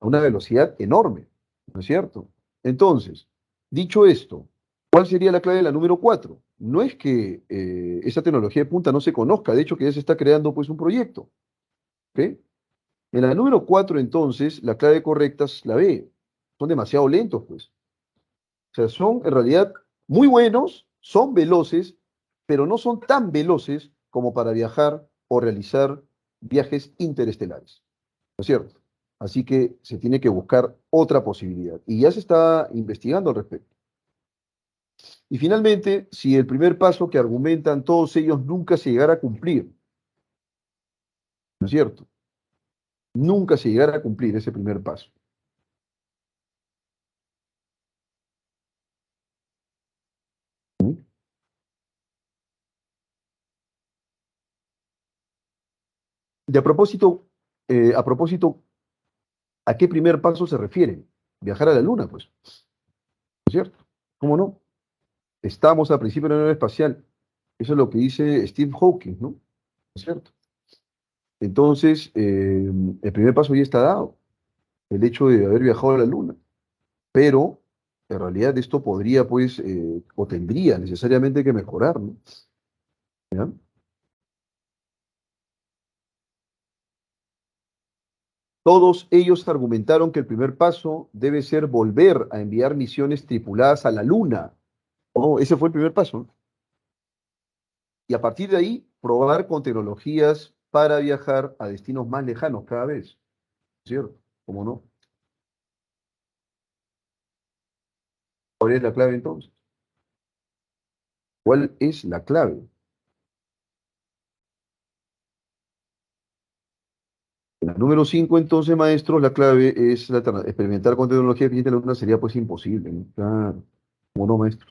a una velocidad enorme, ¿no es cierto? Entonces, dicho esto, ¿cuál sería la clave de la número 4? No es que esa tecnología de punta no se conozca, de hecho que ya se está creando pues un proyecto, ¿ok? En la número 4, entonces, la clave correcta es la B. Son demasiado lentos, pues. O sea, son en realidad muy buenos, son veloces, pero no son tan veloces como para viajar o realizar viajes interestelares, ¿no es cierto? Así que se tiene que buscar otra posibilidad. Y ya se está investigando al respecto. Y finalmente, si el primer paso que argumentan todos ellos nunca se llegara a cumplir, ¿no es cierto? Nunca se llegara a cumplir ese primer paso. ¿Sí? De a propósito, ¿a qué primer paso se refiere? Viajar a la Luna, pues, ¿no es cierto? ¿Cómo no? Estamos al principio de la nave espacial. Eso es lo que dice Steve Hawking, ¿no? ¿No es cierto? Entonces, el primer paso ya está dado, el hecho de haber viajado a la Luna. Pero, en realidad, esto podría, pues, o tendría necesariamente que mejorar, ¿no? ¿Ya? Todos ellos argumentaron que el primer paso debe ser volver a enviar misiones tripuladas a la Luna. Oh, ese fue el primer paso, ¿no? Y a partir de ahí, probar con tecnologías para viajar a destinos más lejanos cada vez, ¿cierto? ¿Cómo no? ¿Cuál es la clave entonces? ¿Cuál es la clave? La número 5, entonces, maestros, la clave es experimentar con tecnología eficiente en la Luna sería pues imposible, ¿no? Claro, ¿cómo no, maestro?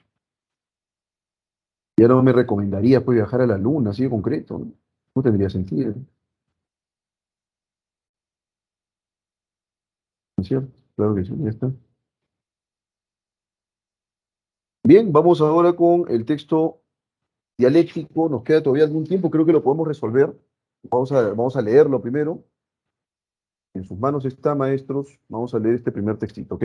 Ya no me recomendaría pues viajar a la Luna, así de concreto, ¿no? No tendría sentido, ¿no es cierto? Claro que sí, ya está. Bien, vamos ahora con el texto dialéctico. Nos queda todavía algún tiempo, creo que lo podemos resolver. Vamos a leerlo primero. En sus manos está, maestros. Vamos a leer este primer textito, ¿ok?